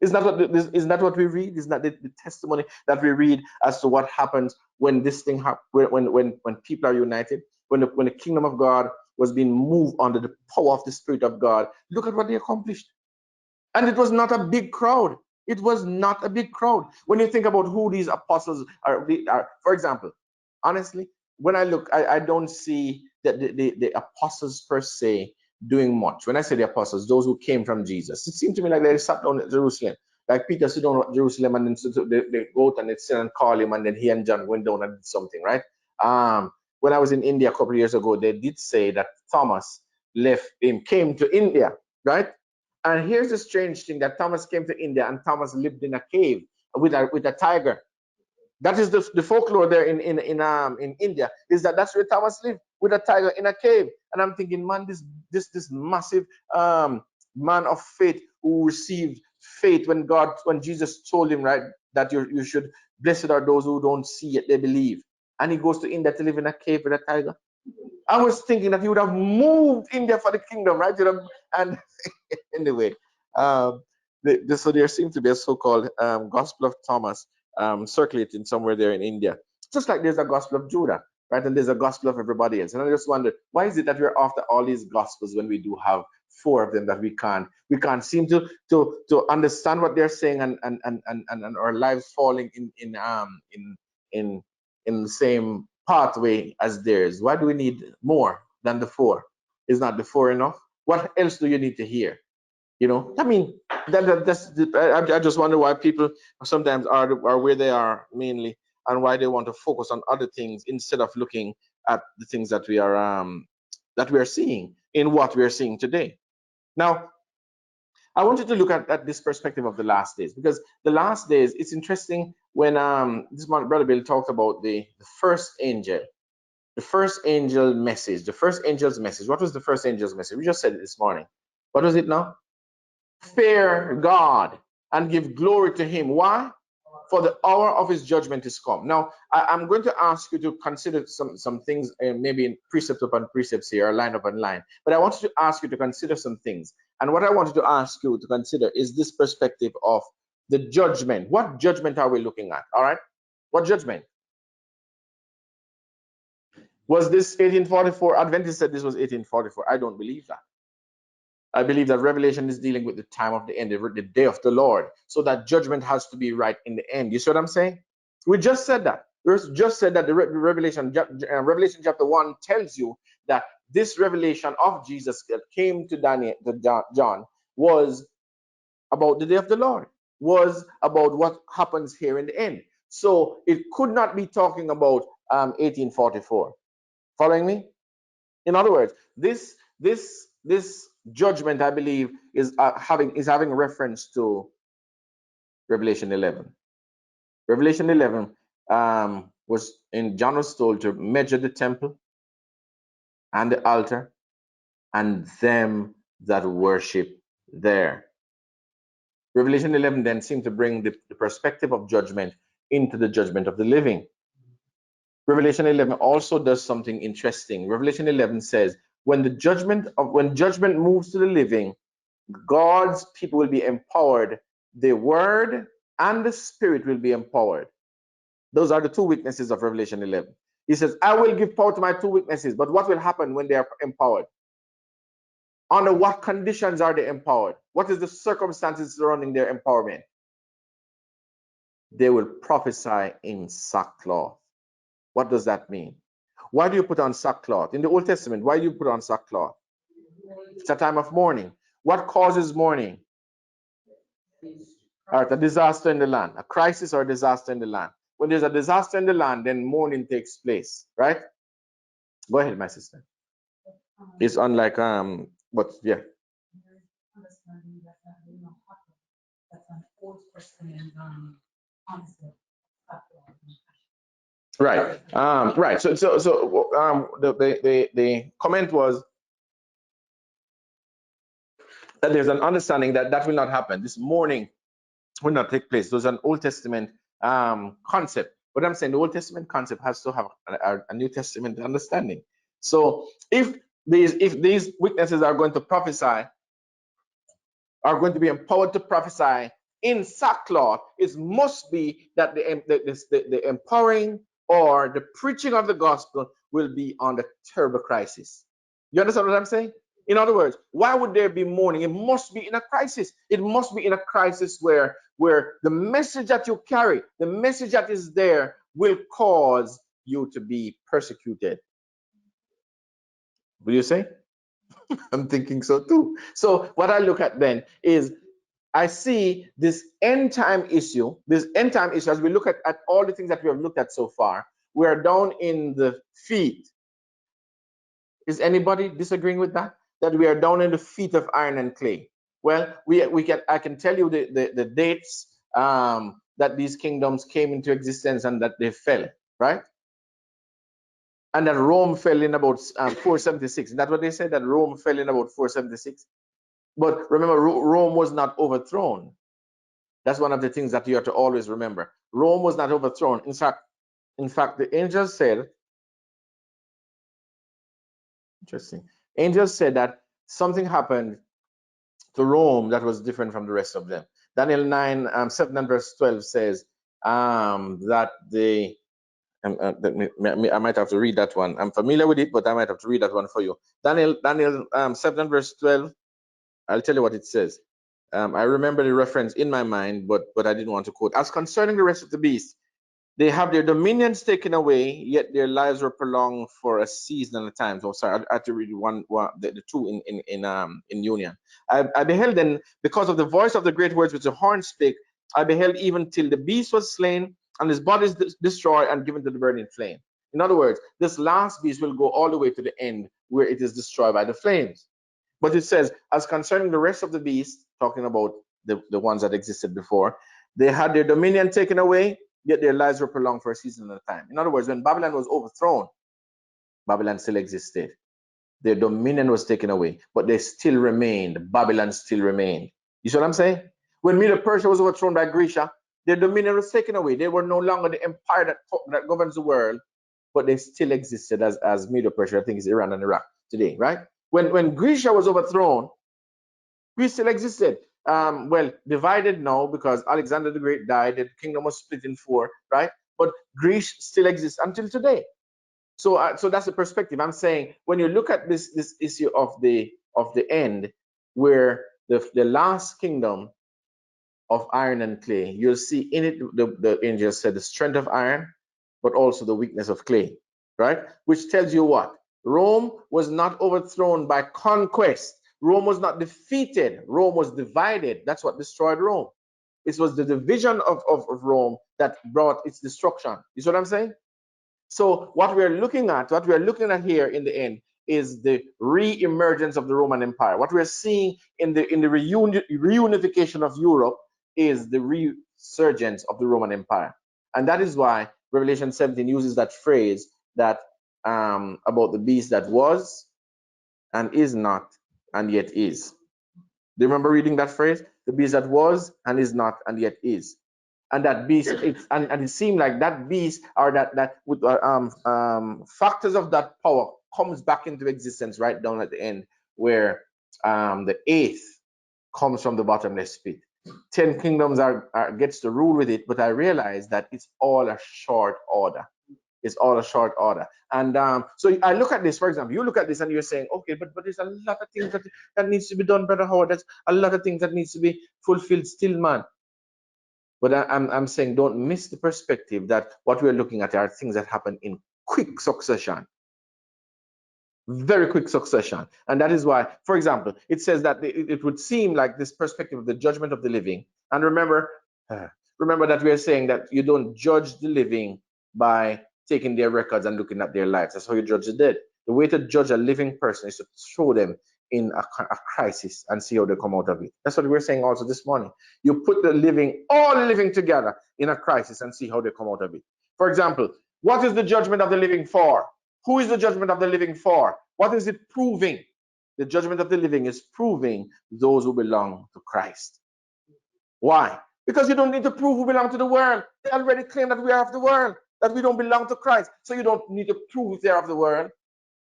Speaker 1: Isn't that what we read? Isn't that the testimony that we read as to what happens when this thing happens, when people are united, when the kingdom of God was being moved under the power of the Spirit of God? Look at what they accomplished. And it was not a big crowd. It was not a big crowd. When you think about who these apostles are, for example, honestly, when I look, I don't see that the apostles per se doing much. When I say the apostles, those who came from Jesus, it seemed to me like they sat down at Jerusalem. Like Peter sit down at Jerusalem, and then they go out and they sit and call him, and then he and John went down and did something, right? When I was in India a couple of years ago, they did say that Thomas came to India, right? And here's the strange thing, that Thomas came to India and Thomas lived in a cave with a tiger. That is the folklore there in India, is that's where Thomas lived, with a tiger in a cave. And I'm thinking, man, this massive man of faith who received faith when Jesus told him, right, that you should, blessed are those who don't see yet they believe. And he goes to India to live in a cave with a tiger. I was thinking that he would have moved India for the kingdom, right? And anyway, so there seems to be a so-called Gospel of Thomas circulating somewhere there in India. Just like there's a Gospel of Judah, right? And there's a Gospel of everybody else. And I just wonder, why is it that we're after all these Gospels when we do have 4 of them that we can't seem to understand what they're saying, and our lives falling in the same pathway as theirs? Why do we need more than the 4? Is not the 4 enough? What else do you need to hear? I mean, I just wonder why people sometimes are where they are mainly, and why they want to focus on other things instead of looking at the things that we are seeing in what we are seeing today. Now, I want you to look at this perspective of the last days, because the last days, it's interesting when this man, Brother Bill, talked about the first angel, the first angel message, the first angel's message. What was the first angel's message? We just said it this morning. What was it now? Fear God and give glory to him. Why? For the hour of his judgment is come. Now, I'm going to ask you to consider some things, maybe in precept upon precepts here, or line upon line. But I want to ask you to consider some things. And what I wanted to ask you to consider is this perspective of the judgment. What judgment are we looking at? All right? What judgment? Was this 1844? Adventist said this was 1844. I don't believe that. I believe that Revelation is dealing with the time of the end, the day of the Lord. So that judgment has to be right in the end. You see what I'm saying? We just said that. We just said that the Revelation chapter 1 tells you that this revelation of Jesus that came to John was about the day of the Lord, was about what happens here in the end. So it could not be talking about 1844. Following me? In other words, this judgment, I believe, is having reference to Revelation 11. Revelation 11 John was told to measure the temple and the altar and them that worship there. Revelation 11 then seemed to bring the perspective of judgment into the judgment of the living. Revelation 11 also does something interesting. Revelation 11 says, when judgment moves to the living, God's people will be empowered. The word and the spirit will be empowered. Those are the two witnesses of Revelation 11. He says, I will give power to my two witnesses, but what will happen when they are empowered? Under what conditions are they empowered? What is the circumstances surrounding their empowerment? They will prophesy in sackcloth. What does that mean? Why do you put on sackcloth? In the Old Testament, why do you put on sackcloth? It's a time of mourning. What causes mourning? All right, a disaster in the land, a crisis or a disaster in the land. When there's a disaster in the land, then mourning takes place, right? Go ahead, my sister. It's unlike but yeah. Right. Right. So the comment was that there's an understanding that that will not happen. This mourning will not take place. There's an Old Testament concept. But I'm saying the Old Testament concept has to have a New Testament understanding. So if these witnesses are going to prophesy, are going to be empowered to prophesy in sackcloth, it must be that the empowering or the preaching of the gospel will be on the terrible crisis. You understand what I'm saying? In other words, why would there be mourning? It must be in a crisis. It must be in a crisis where the message that you carry, the message that is there, will cause you to be persecuted. Will you say? I'm thinking so too. So what I look at then is I see this end time issue, as we look at all the things that we have looked at so far. We are down in the feet. Is anybody disagreeing with that? That we are down in the feet of iron and clay. Well, I can tell you the dates that these kingdoms came into existence and that they fell, right? And that Rome fell in about 476. Is that what they said? That Rome fell in about 476? But remember, Rome was not overthrown. That's one of the things that you have to always remember. Rome was not overthrown. In fact, the angels said, interesting. Angels said that something happened to Rome that was different from the rest of them. Daniel 9, 7 and verse 12 says that the I might have to read that one. I'm familiar with it, but I might have to read that one for you. Daniel 7 and verse 12. I'll tell you what it says. I remember the reference in my mind, but I didn't want to quote. As concerning the rest of the beasts, they have their dominions taken away, yet their lives were prolonged for a season and a time. So sorry, I had to read the two in union. I beheld then, because of the voice of the great words which the horn spake, I beheld even till the beast was slain and his body is destroyed and given to the burning flame. In other words, this last beast will go all the way to the end where it is destroyed by the flames. But it says, as concerning the rest of the beasts, talking about the ones that existed before, they had their dominion taken away, yet their lives were prolonged for a season at a time. In other words, when Babylon was overthrown, Babylon still existed. Their dominion was taken away, but they still remained. Babylon still remained. You see what I'm saying? When Medo Persia was overthrown by Greece, their dominion was taken away. They were no longer the empire that governs the world, but they still existed as Medo Persia. I think it's Iran and Iraq today, right? When Greece was overthrown, Greece still existed. Well, divided now because Alexander the Great died. The kingdom was split in four, right? But Greece still exists until today. So, so that's the perspective. I'm saying when you look at this issue of the end, where the last kingdom of iron and clay, you'll see in it the angel said the strength of iron, but also the weakness of clay, right? Which tells you what? Rome was not overthrown by conquest. Rome was not defeated. Rome was divided. That's what destroyed Rome. It was the division of Rome that brought its destruction. You see what I'm saying? So what we are looking here in the end is the re-emergence of the Roman Empire. What we're seeing in the reunification of Europe is the resurgence of the Roman Empire. And that is why Revelation 17 uses that phrase that about the beast that was and is not and yet is. Do you remember reading that phrase? The beast that was and is not and yet is. And that beast, and it seemed like that beast or that factors of that power comes back into existence right down at the end, where the eighth comes from the bottomless pit. 10 kingdoms gets to rule with it, but I realize that it's all a short order. It's all a short order. And so I look at this, for example, you look at this and you're saying, okay, but there's a lot of things that needs to be done, Brother Howard. There's a lot of things that needs to be fulfilled still, man. But I'm saying don't miss the perspective that what we're looking at are things that happen in quick succession, very quick succession. And that is why, for example, it says that it would seem like this perspective of the judgment of the living. And remember that we are saying that you don't judge the living by taking their records and looking at their lives. That's how you judge the dead. The way to judge a living person is to throw them in a crisis and see how they come out of it. That's what we're saying also this morning. You put all living together in a crisis and see how they come out of it. For example, what is the judgment of the living for? Who is the judgment of the living for? What is it proving? The judgment of the living is proving those who belong to Christ. Why? Because you don't need to prove who belong to the world. They already claim that we are of the world, that we don't belong to Christ. So you don't need to prove they're of the world.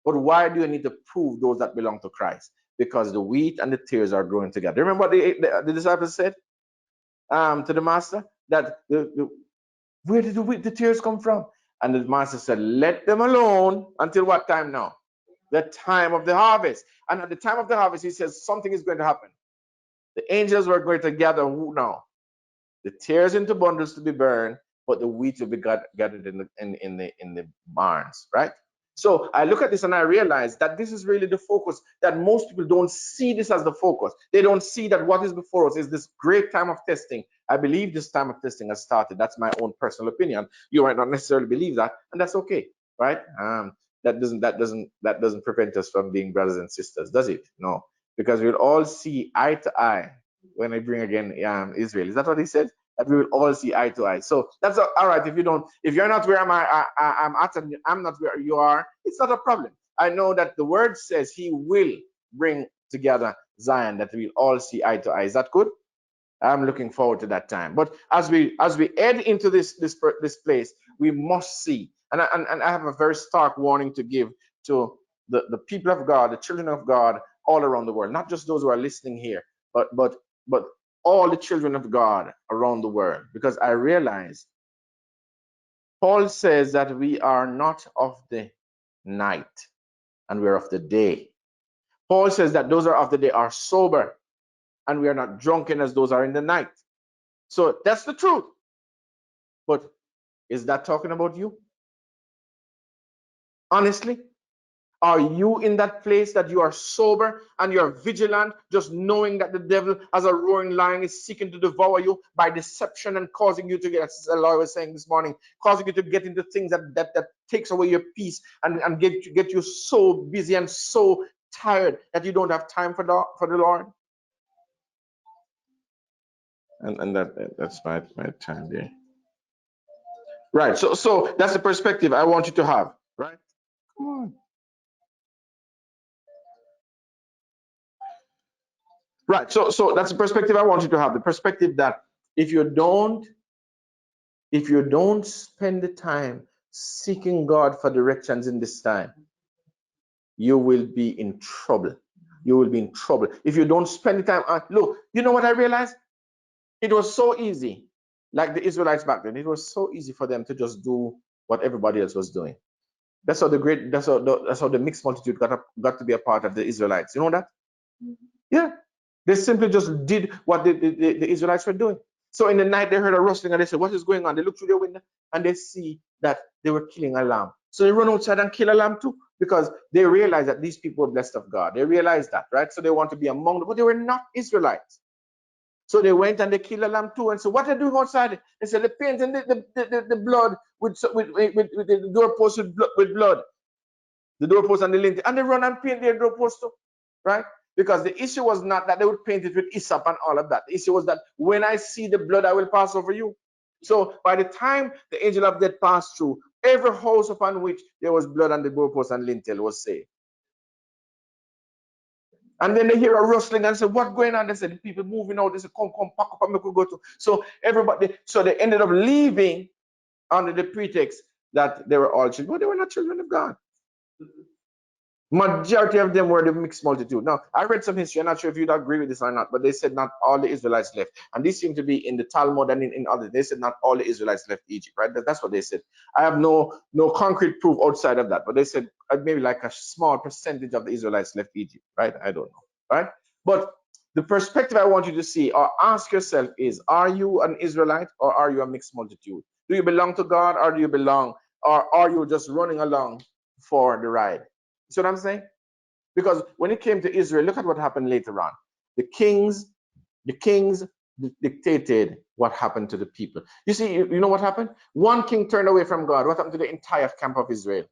Speaker 1: But why do you need to prove those that belong to Christ? Because the wheat and the tares are growing together. Remember what the disciples said to the master? That where did the tares come from? And the master said, let them alone until what time now? The time of the harvest. And at the time of the harvest, he says something is going to happen. The angels were going to gather who now? The tares into bundles to be burned, but the wheat will be gathered in the barns, right? So I look at this and I realize that this is really the focus, that most people don't see this as the focus. They don't see that what is before us is this great time of testing. I believe this time of testing has started. That's my own personal opinion. You might not necessarily believe that, and that's okay, right? That doesn't prevent us from being brothers and sisters, does it? No, because we'll all see eye to eye when I bring again Israel. Is that what he said? That we will all see eye to eye. So that's all right. If you're not where I'm at and I'm not where you are, it's not a problem. I know that the word says he will bring together Zion, that we'll all see eye to eye. Is that good? I'm looking forward to that time. But as we head into this place, we must see. And I have a very stark warning to give to the people of God, the children of God all around the world, not just those who are listening here, but all the children of God around the world, because I realize Paul says that we are not of the night and we're of the day. Paul says that those are of the day are sober and we are not drunken as those are in the night. So that's the truth. But is that talking about you? Honestly? Are you in that place that you are sober and you're vigilant, just knowing that the devil as a roaring lion is seeking to devour you by deception and causing you to get, as Eloy was saying this morning, causing you to get into things that takes away your peace and get you so busy and so tired that you don't have time for the Lord? And that's my time there. Right. So that's the perspective I want you to have. Right. Come on. Right. So that's the perspective I want you to have. The perspective that if you don't spend the time seeking God for directions in this time, you will be in trouble. You will be in trouble if you don't spend the time. Look, you know what I realized? It was so easy, like the Israelites back then. It was so easy for them to just do what everybody else was doing. That's how the mixed multitude got to be a part of the Israelites. You know that? Yeah, they simply just did what the Israelites were doing. So in the night they heard a rustling and they said, "What is going on?" They look through their window and they see that they were killing a lamb. So they run outside and kill a lamb too, because they realized that these people were blessed of God. They realized that, right? So they want to be among them, but they were not Israelites. So they went and they killed a lamb too. And so what are they doing outside? They said, "They're painting the blood with the doorpost with blood, the doorpost and the lintel," and they run and paint their doorpost too, right? Because the issue was not that they would paint it with hyssop and all of that. The issue was that when I see the blood, I will pass over you. So by the time the angel of death passed through, every house upon which there was blood on the doorpost and lintel was saved. And then they hear a rustling and say, "What's going on?" They said, "The people moving out." They said, "Come, pack up and we could go to." So they ended up leaving under the pretext that they were all children, but they were not children of God. Majority of them were the mixed multitude. Now, I read some history. I'm not sure if you'd agree with this or not, but they said not all the Israelites left. And this seemed to be in the Talmud and in others. They said not all the Israelites left Egypt, right? That's what they said. I have no concrete proof outside of that, but they said maybe like a small percentage of the Israelites left Egypt, right? I don't know, right? But the perspective I want you to see or ask yourself is, are you an Israelite or are you a mixed multitude? Do you belong to God or or are you just running along for the ride? See what I'm saying? Because when it came to Israel, look at what happened later on. The kings dictated what happened to the people. You see, you know what happened? One king turned away from God. What happened to the entire camp of Israel?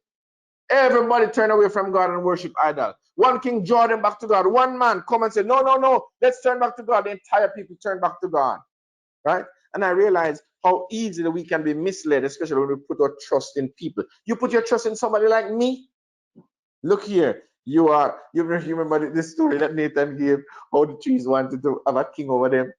Speaker 1: Everybody turned away from God and worship idol. One king draw them back to God. One man come and say, "No, no, no, let's turn back to God." The entire people turned back to God, right? And I realized how easily we can be misled, especially when we put our trust in people. You put your trust in somebody like me. Look here, you remember this story that Nathan gave, how the trees wanted to have a king over them,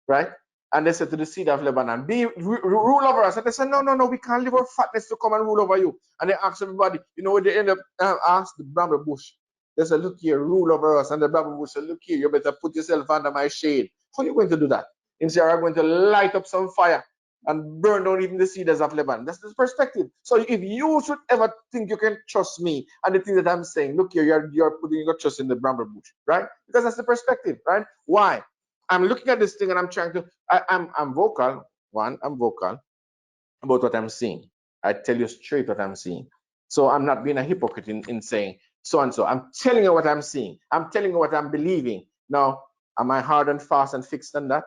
Speaker 1: right? And they said to the seed of Lebanon, rule over us. And they said, "No, no, no, we can't leave our fatness to come and rule over you." And they asked everybody, you know what they end up asked the bramble bush. They said, "Look here, rule over us." And the bramble bush said, "Look here, you better put yourself under my shade." How are you going to do that? He said, "I'm going to light up some fire and burn down even the cedars of Lebanon." That's the perspective. So if you should ever think you can trust me and the thing that I'm saying, look here, you're putting your trust in the bramble bush, right? Because that's the perspective, right? Why? I'm looking at this thing and I'm trying to, I'm vocal. One, I'm vocal about what I'm seeing. I tell you straight what I'm seeing. So I'm not being a hypocrite in saying so and so. I'm telling you what I'm seeing. I'm telling you what I'm believing. Now, am I hard and fast and fixed on that?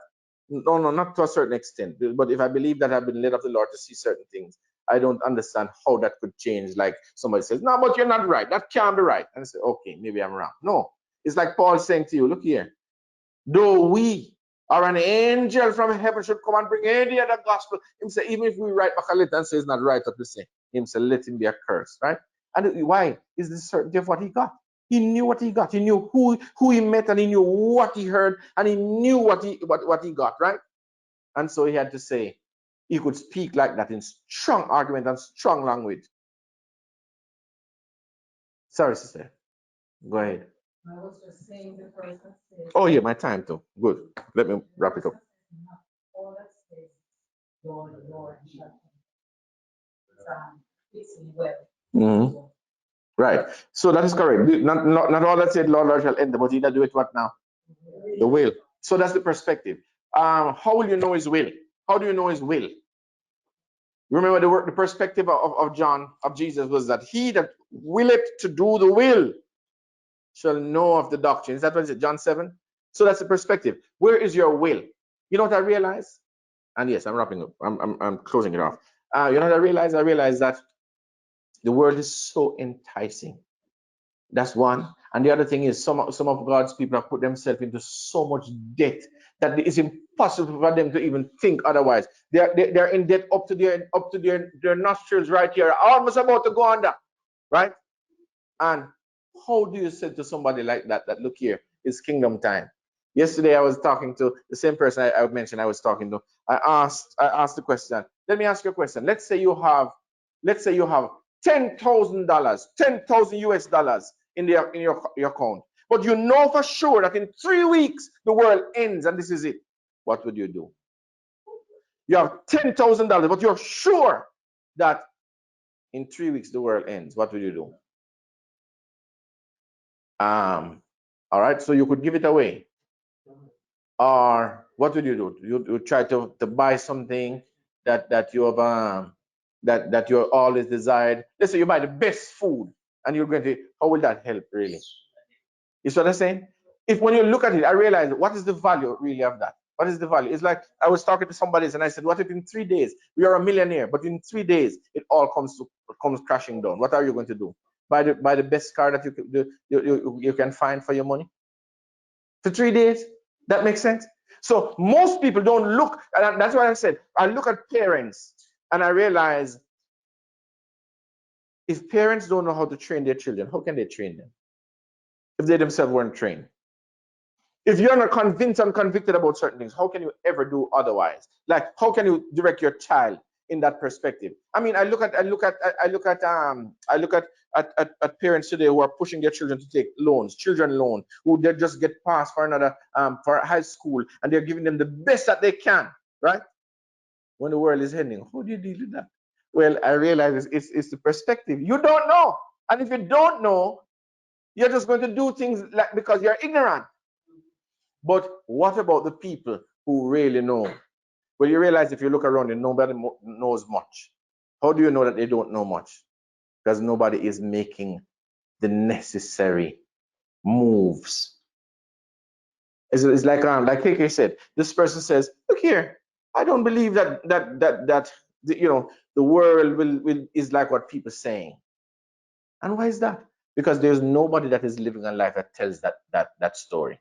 Speaker 1: No, no, not to a certain extent. But if I believe that I've been led of the Lord to see certain things, I don't understand how that could change. Like somebody says, "No, but you're not right. That can't be right." And I say, "Okay, maybe I'm wrong." No, it's like Paul saying to you, "Look here, though we or an angel from heaven should come and bring any other gospel," him say, even if we write back a letter and say it's not right up to say, him say, "Let him be accursed," right? And why? Is the certainty of what he got. He knew what he got. He knew who he met, and he knew what he heard, and he knew what he got, right? And so he had to say, he could speak like that in strong argument and strong language. Sorry, sister. Go ahead.
Speaker 2: I was just saying the person says,
Speaker 1: "Oh yeah, my time too." Good. Let me wrap it up.
Speaker 2: all that says, Lord, Lord, shall fixing well.
Speaker 1: Mm-hmm. Right. So that is correct. Not all that said, "Lord, Lord," shall enter, but he that do it what now? The will. So that's the perspective. How will you know his will? How do you know his will? Remember the perspective of John, of Jesus, was that he that willeth to do the will shall know of the doctrine. Is that what it is? John 7? So that's the perspective. Where is your will? You know what I realize? And yes, I'm wrapping up. I'm closing it off. You know what I realize? I realize that the world is so enticing. That's one. And the other thing is some of God's people have put themselves into so much debt that it's impossible for them to even think otherwise. They're in debt up to their nostrils right here, almost about to go under, right? And how do you say to somebody like that, that look here, it's kingdom time? Yesterday I was talking to the same person I mentioned I was talking to. I asked the question. Let me ask you a question. Let's say you have $10,000, 10,000 US dollars in your account. But you know for sure that in 3 weeks the world ends and this is it. What would you do? You have $10,000, but you're sure that in 3 weeks the world ends. What would you do? All right, so you could give it away. Or what would you do? You try to buy something that you have that you always desired. Let's say you buy the best food and you're going to, how will that help really? You see what I'm saying? If when you look at it, I realize what is the value really of that? What is the value? It's like I was talking to somebody and I said, what if in 3 days we are a millionaire, but in 3 days it all comes crashing down? What are you going to do? Buy the best car that you can find for your money? For 3 days? That makes sense? So most people don't look, and that's why I said, I look at parents and I realize if parents don't know how to train their children, how can they train them? If they themselves weren't trained. If you're not convinced and convicted about certain things, how can you ever do otherwise? Like, how can you direct your child in that perspective? I mean, I look at parents today who are pushing their children to take loans, children loan, who they just get passed for another for high school, and they're giving them the best that they can, right? When the world is ending, how do you deal with that? Well, I realize it's the perspective. You don't know, and if you don't know, you're just going to do things like because you're ignorant. But what about the people who really know? Well, you realize if you look around and nobody knows much. How do you know that they don't know much? Because nobody is making the necessary moves. It's like KK said, this person says, look here, I don't believe that the world will is like what people are saying. And why is that? Because there's nobody that is living a life that tells that story.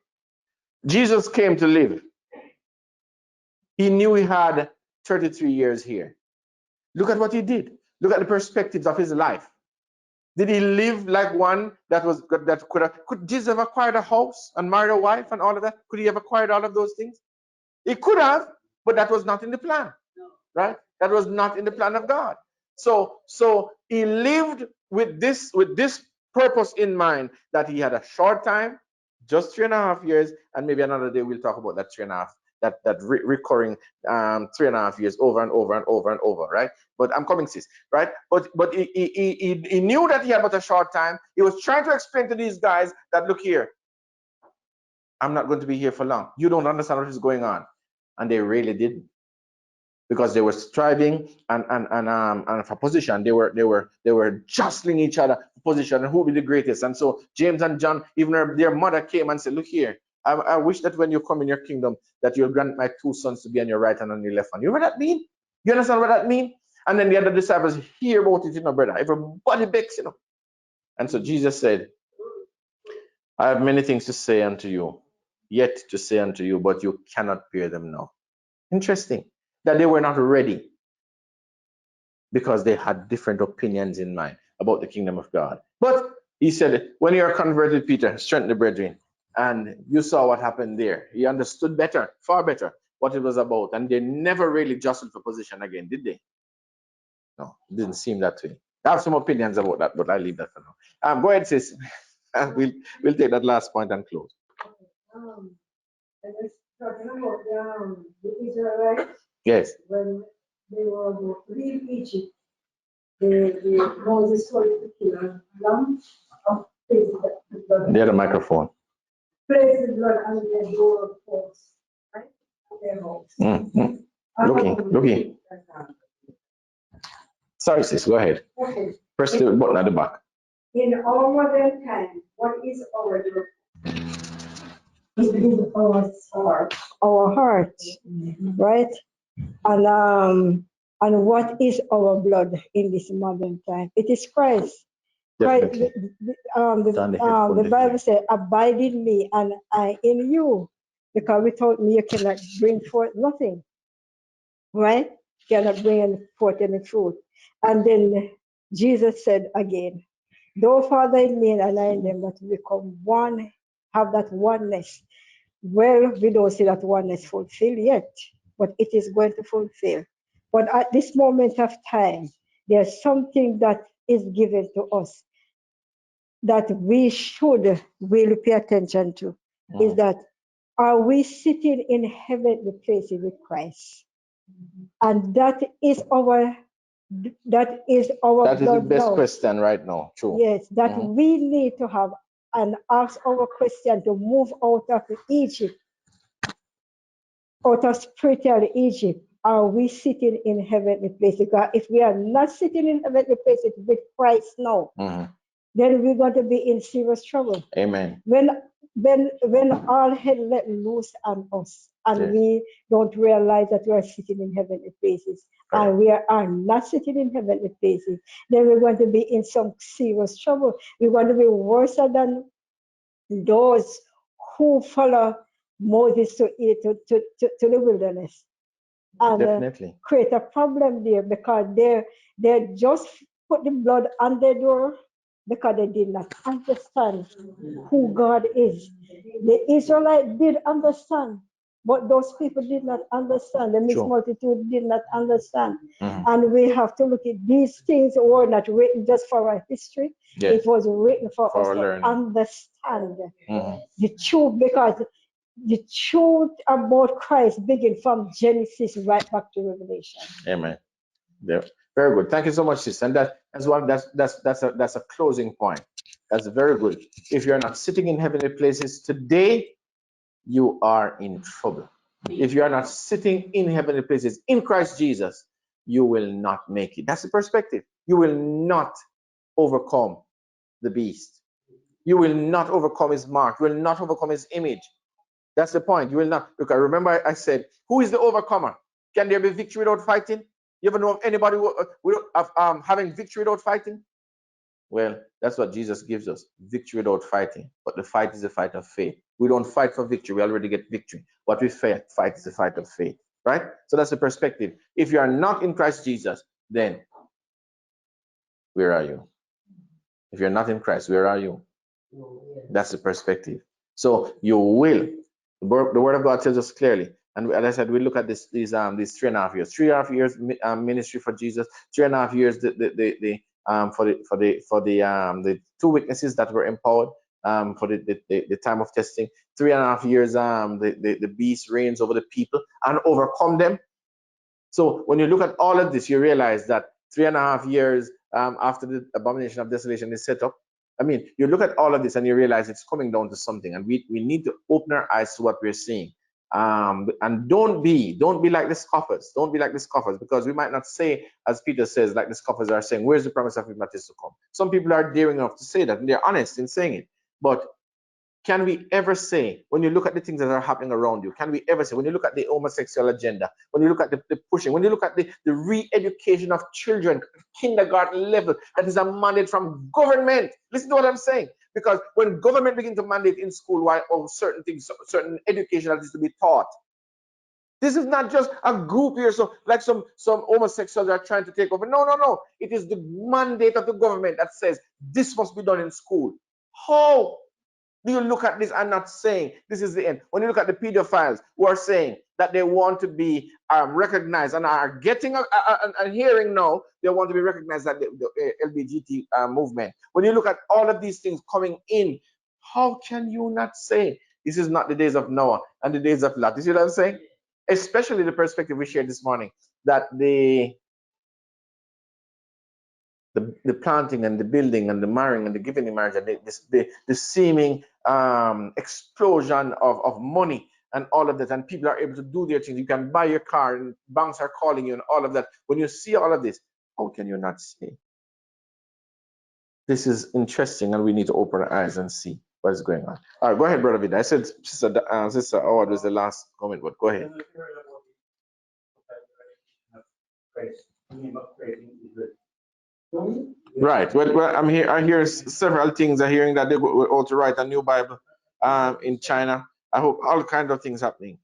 Speaker 1: Jesus came to live. He knew he had 33 years here. Look at what he did. Look at the perspectives of his life. Did he live like one could Jesus have acquired a house and married a wife and all of that? Could he have acquired all of those things? He could have, but that was not in the plan, right? That was not in the plan of God. So he lived with this purpose in mind, that he had a short time, just 3.5 years, and maybe another day we'll talk about that 3.5, recurring 3.5 years over and over and over and over, right? But I'm coming, sis, right? But he knew that he had but a short time. He was trying to explain to these guys that, look here, I'm not going to be here for long. You don't understand what is going on. And they really didn't, because they were striving and for position. They were jostling each other for position and who will be the greatest. And so James and John, even their mother came and said, look here, I wish that when you come in your kingdom, that you'll grant my 2 sons to be on your right hand and on your left hand. You know what that mean? You understand what that mean? And then the other disciples hear about it, brother. Everybody begs, And so Jesus said, I have many things to say unto you, yet to say unto you, but you cannot bear them now. Interesting that they were not ready because they had different opinions in mind about the kingdom of God. But he said, when you are converted, Peter, strengthen the brethren. And you saw what happened there. He understood better, far better, what it was about. And they never really jostled for position again, did they? No, it didn't seem that way. I have some opinions about that, but I'll leave that for now. Go ahead, sis. We'll take that last point and close.
Speaker 2: I was talking about the Israelites.
Speaker 1: Yes.
Speaker 2: When they were to leave Egypt, Moses told them to kill a lamb of praise the blood.
Speaker 1: They had a microphone.
Speaker 2: Praise the blood and the door of force, right? Their house.
Speaker 1: Looking. Sorry, sis, go ahead.
Speaker 2: Okay.
Speaker 1: Press the button at the back.
Speaker 2: In our modern time, what is our door? It is our heart, right? And what is our blood in this modern time? It is Christ. Christ,
Speaker 1: Definitely. Turn the head for
Speaker 2: the
Speaker 1: the
Speaker 2: Bible
Speaker 1: hearing.
Speaker 2: says, abide in me and I in you. Because without me, you cannot bring forth nothing, right? Cannot bring forth any fruit. And then Jesus said again, though Father in me and I in them, that we become one, have that oneness. Well, we don't see that oneness fulfilled yet, but it is going to fulfill. But at this moment of time, there's something that is given to us that we should really pay attention to. Is that are we sitting in heavenly places with Christ? And that is our
Speaker 1: That is the
Speaker 2: blood
Speaker 1: best
Speaker 2: now.
Speaker 1: question right now. True.
Speaker 2: Yes, that we need to have and ask our Christian to move out of Egypt, out of spiritual Egypt. Are we sitting in heavenly places? Because if we are not sitting in heavenly places with Christ now, then we're going to be in serious trouble.
Speaker 1: Amen.
Speaker 2: When all hell let loose on us and
Speaker 1: Yes.
Speaker 2: we don't realize that we are sitting in heavenly places
Speaker 1: Correct.
Speaker 2: and we are not sitting in heavenly places, then we're going to be in some serious trouble. We're going to be worse than those who follow Moses to the wilderness and
Speaker 1: Definitely.
Speaker 2: create a problem there because they just put the blood on their door because they did not understand who God is. The Israelites did understand, but those people did not understand. The mixed
Speaker 1: True.
Speaker 2: multitude did not understand. And we have to look at these things were not written just for our history.
Speaker 1: Yes.
Speaker 2: It was written for
Speaker 1: For
Speaker 2: us
Speaker 1: our
Speaker 2: to
Speaker 1: learning.
Speaker 2: understand the truth, because the truth about Christ begin from Genesis right back to Revelation.
Speaker 1: Amen. Yeah. Very good. Thank you so much, sis. And that's one that's a closing point. That's very good. If you're not sitting in heavenly places today, you are in trouble. If you are not sitting in heavenly places in Christ Jesus, you will not make it. That's the perspective. You will not overcome the beast. You will not overcome his mark. You will not overcome his image. That's the point. You will not. Look, I remember I said, who is the overcomer? Can there be victory without fighting? You ever know of anybody having victory without fighting? Well, that's what Jesus gives us, victory without fighting. But the fight is a fight of faith. We don't fight for victory. We already get victory. What we fight is a fight of faith, right? So that's the perspective. If you are not in Christ Jesus, then where are you? If you're not in Christ, where are you? That's the perspective. So you will. The word of God tells us clearly. And as I said, we look at these 3.5 years. 3.5 years ministry for Jesus. 3.5 years for the two witnesses that were empowered for the time of testing. 3.5 years the beast reigns over the people and overcome them. So when you look at all of this, you realize that 3.5 years after the abomination of desolation is set up, I mean, you look at all of this and you realize it's coming down to something, and we need to open our eyes to what we're seeing. And don't be like the scoffers. Don't be like the scoffers, because we might not say, as Peter says, like the scoffers are saying, where's the promise of him that is to come? Some people are daring enough to say that, and they're honest in saying it. But can we ever say, when you look at the things that are happening around you, can we ever say, when you look at the homosexual agenda, when you look at the pushing, when you look at the re-education of children, kindergarten level, that is a mandate from government. Listen to what I'm saying. Because when government begin to mandate in school why certain things, certain education that is to be taught, this is not just a group here, so like some homosexuals are trying to take over. No. It is the mandate of the government that says this must be done in school. How do you look at this and not saying this is the end? When you look at the pedophiles who are saying that they want to be recognized and are getting a hearing now, they want to be recognized at the LGBT movement. When you look at all of these things coming in, how can you not say this is not the days of Noah and the days of Lot? You see what I'm saying? Especially the perspective we shared this morning, that the planting and the building and the marrying and the giving in marriage and the seeming explosion of money and all of that, and people are able to do their things. You can buy your car and banks are calling you and all of that. When you see all of this, how can you not say this is interesting and we need to open our eyes and see what is going on? All right, go ahead, Brother Vida. I said Sister Howard was the last comment, but go ahead. Right. Well, I'm here. I hear several things. I'm hearing that they will also write a new Bible in China. I hope all kinds of things happening.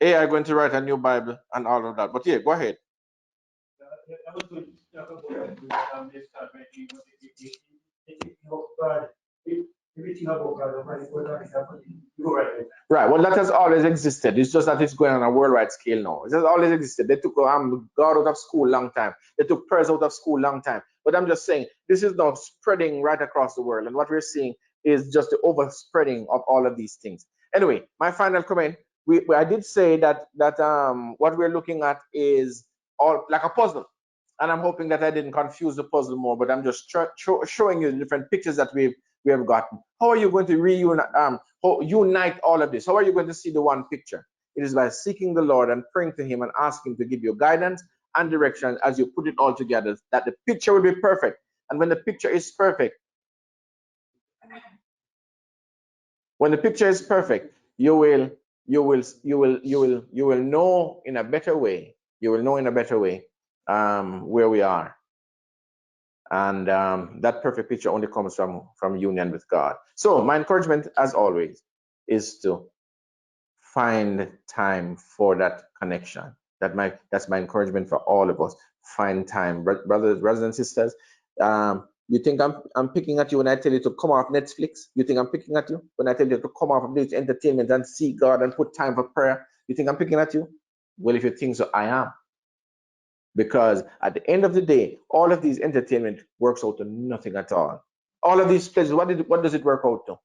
Speaker 1: AI going to write a new Bible and all of that. But yeah, go ahead. Right. Well, that has always existed. It's just that it's going on a worldwide scale now. It has always existed. They took God out of school long time. They took prayers out of school long time. But I'm just saying this is now spreading right across the world, and what we're seeing is just the overspreading of all of these things. Anyway, my final comment. I did say that what we're looking at is all like a puzzle, and I'm hoping that I didn't confuse the puzzle more. But I'm just showing you the different pictures that we have gotten. How are you going to unite all of this? How are you going to see the one picture? It is by seeking the Lord and praying to Him and asking to give you guidance and direction as you put it all together, that the picture will be perfect. And when the picture is perfect, you will know in a better way. You will know in a better way where we are. And that perfect picture only comes from union with God. So my encouragement, as always, is to find time for that connection. That's my encouragement for all of us. Find time, brothers and sisters. You think I'm picking at you when I tell you to come off Netflix? You think I'm picking at you when I tell you to come off of this entertainment and seek God and put time for prayer? You think I'm picking at you? Well, if you think so, I am. Because at the end of the day, all of these entertainment works out to nothing at all. All of these places, what does it work out to?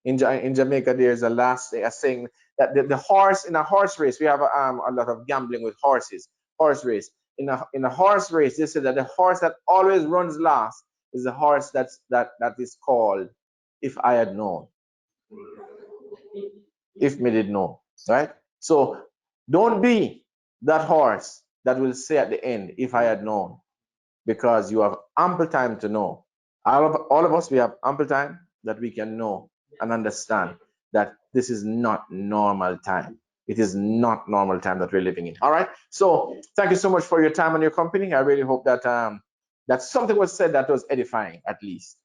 Speaker 1: In Jamaica, there's a saying that the horse in a horse race, we have a lot of gambling with horses. Horse race. In a horse race, they say that the horse that always runs last is the horse that is called "If I Had Known." If me did know, right? So don't be that horse that will say at the end, "If I had known," because you have ample time to know. All of us, we have ample time that we can know and understand that this is not normal time. It is not normal time that we're living in. All right. So thank you so much for your time and your company. I really hope that that something was said that was edifying, at least.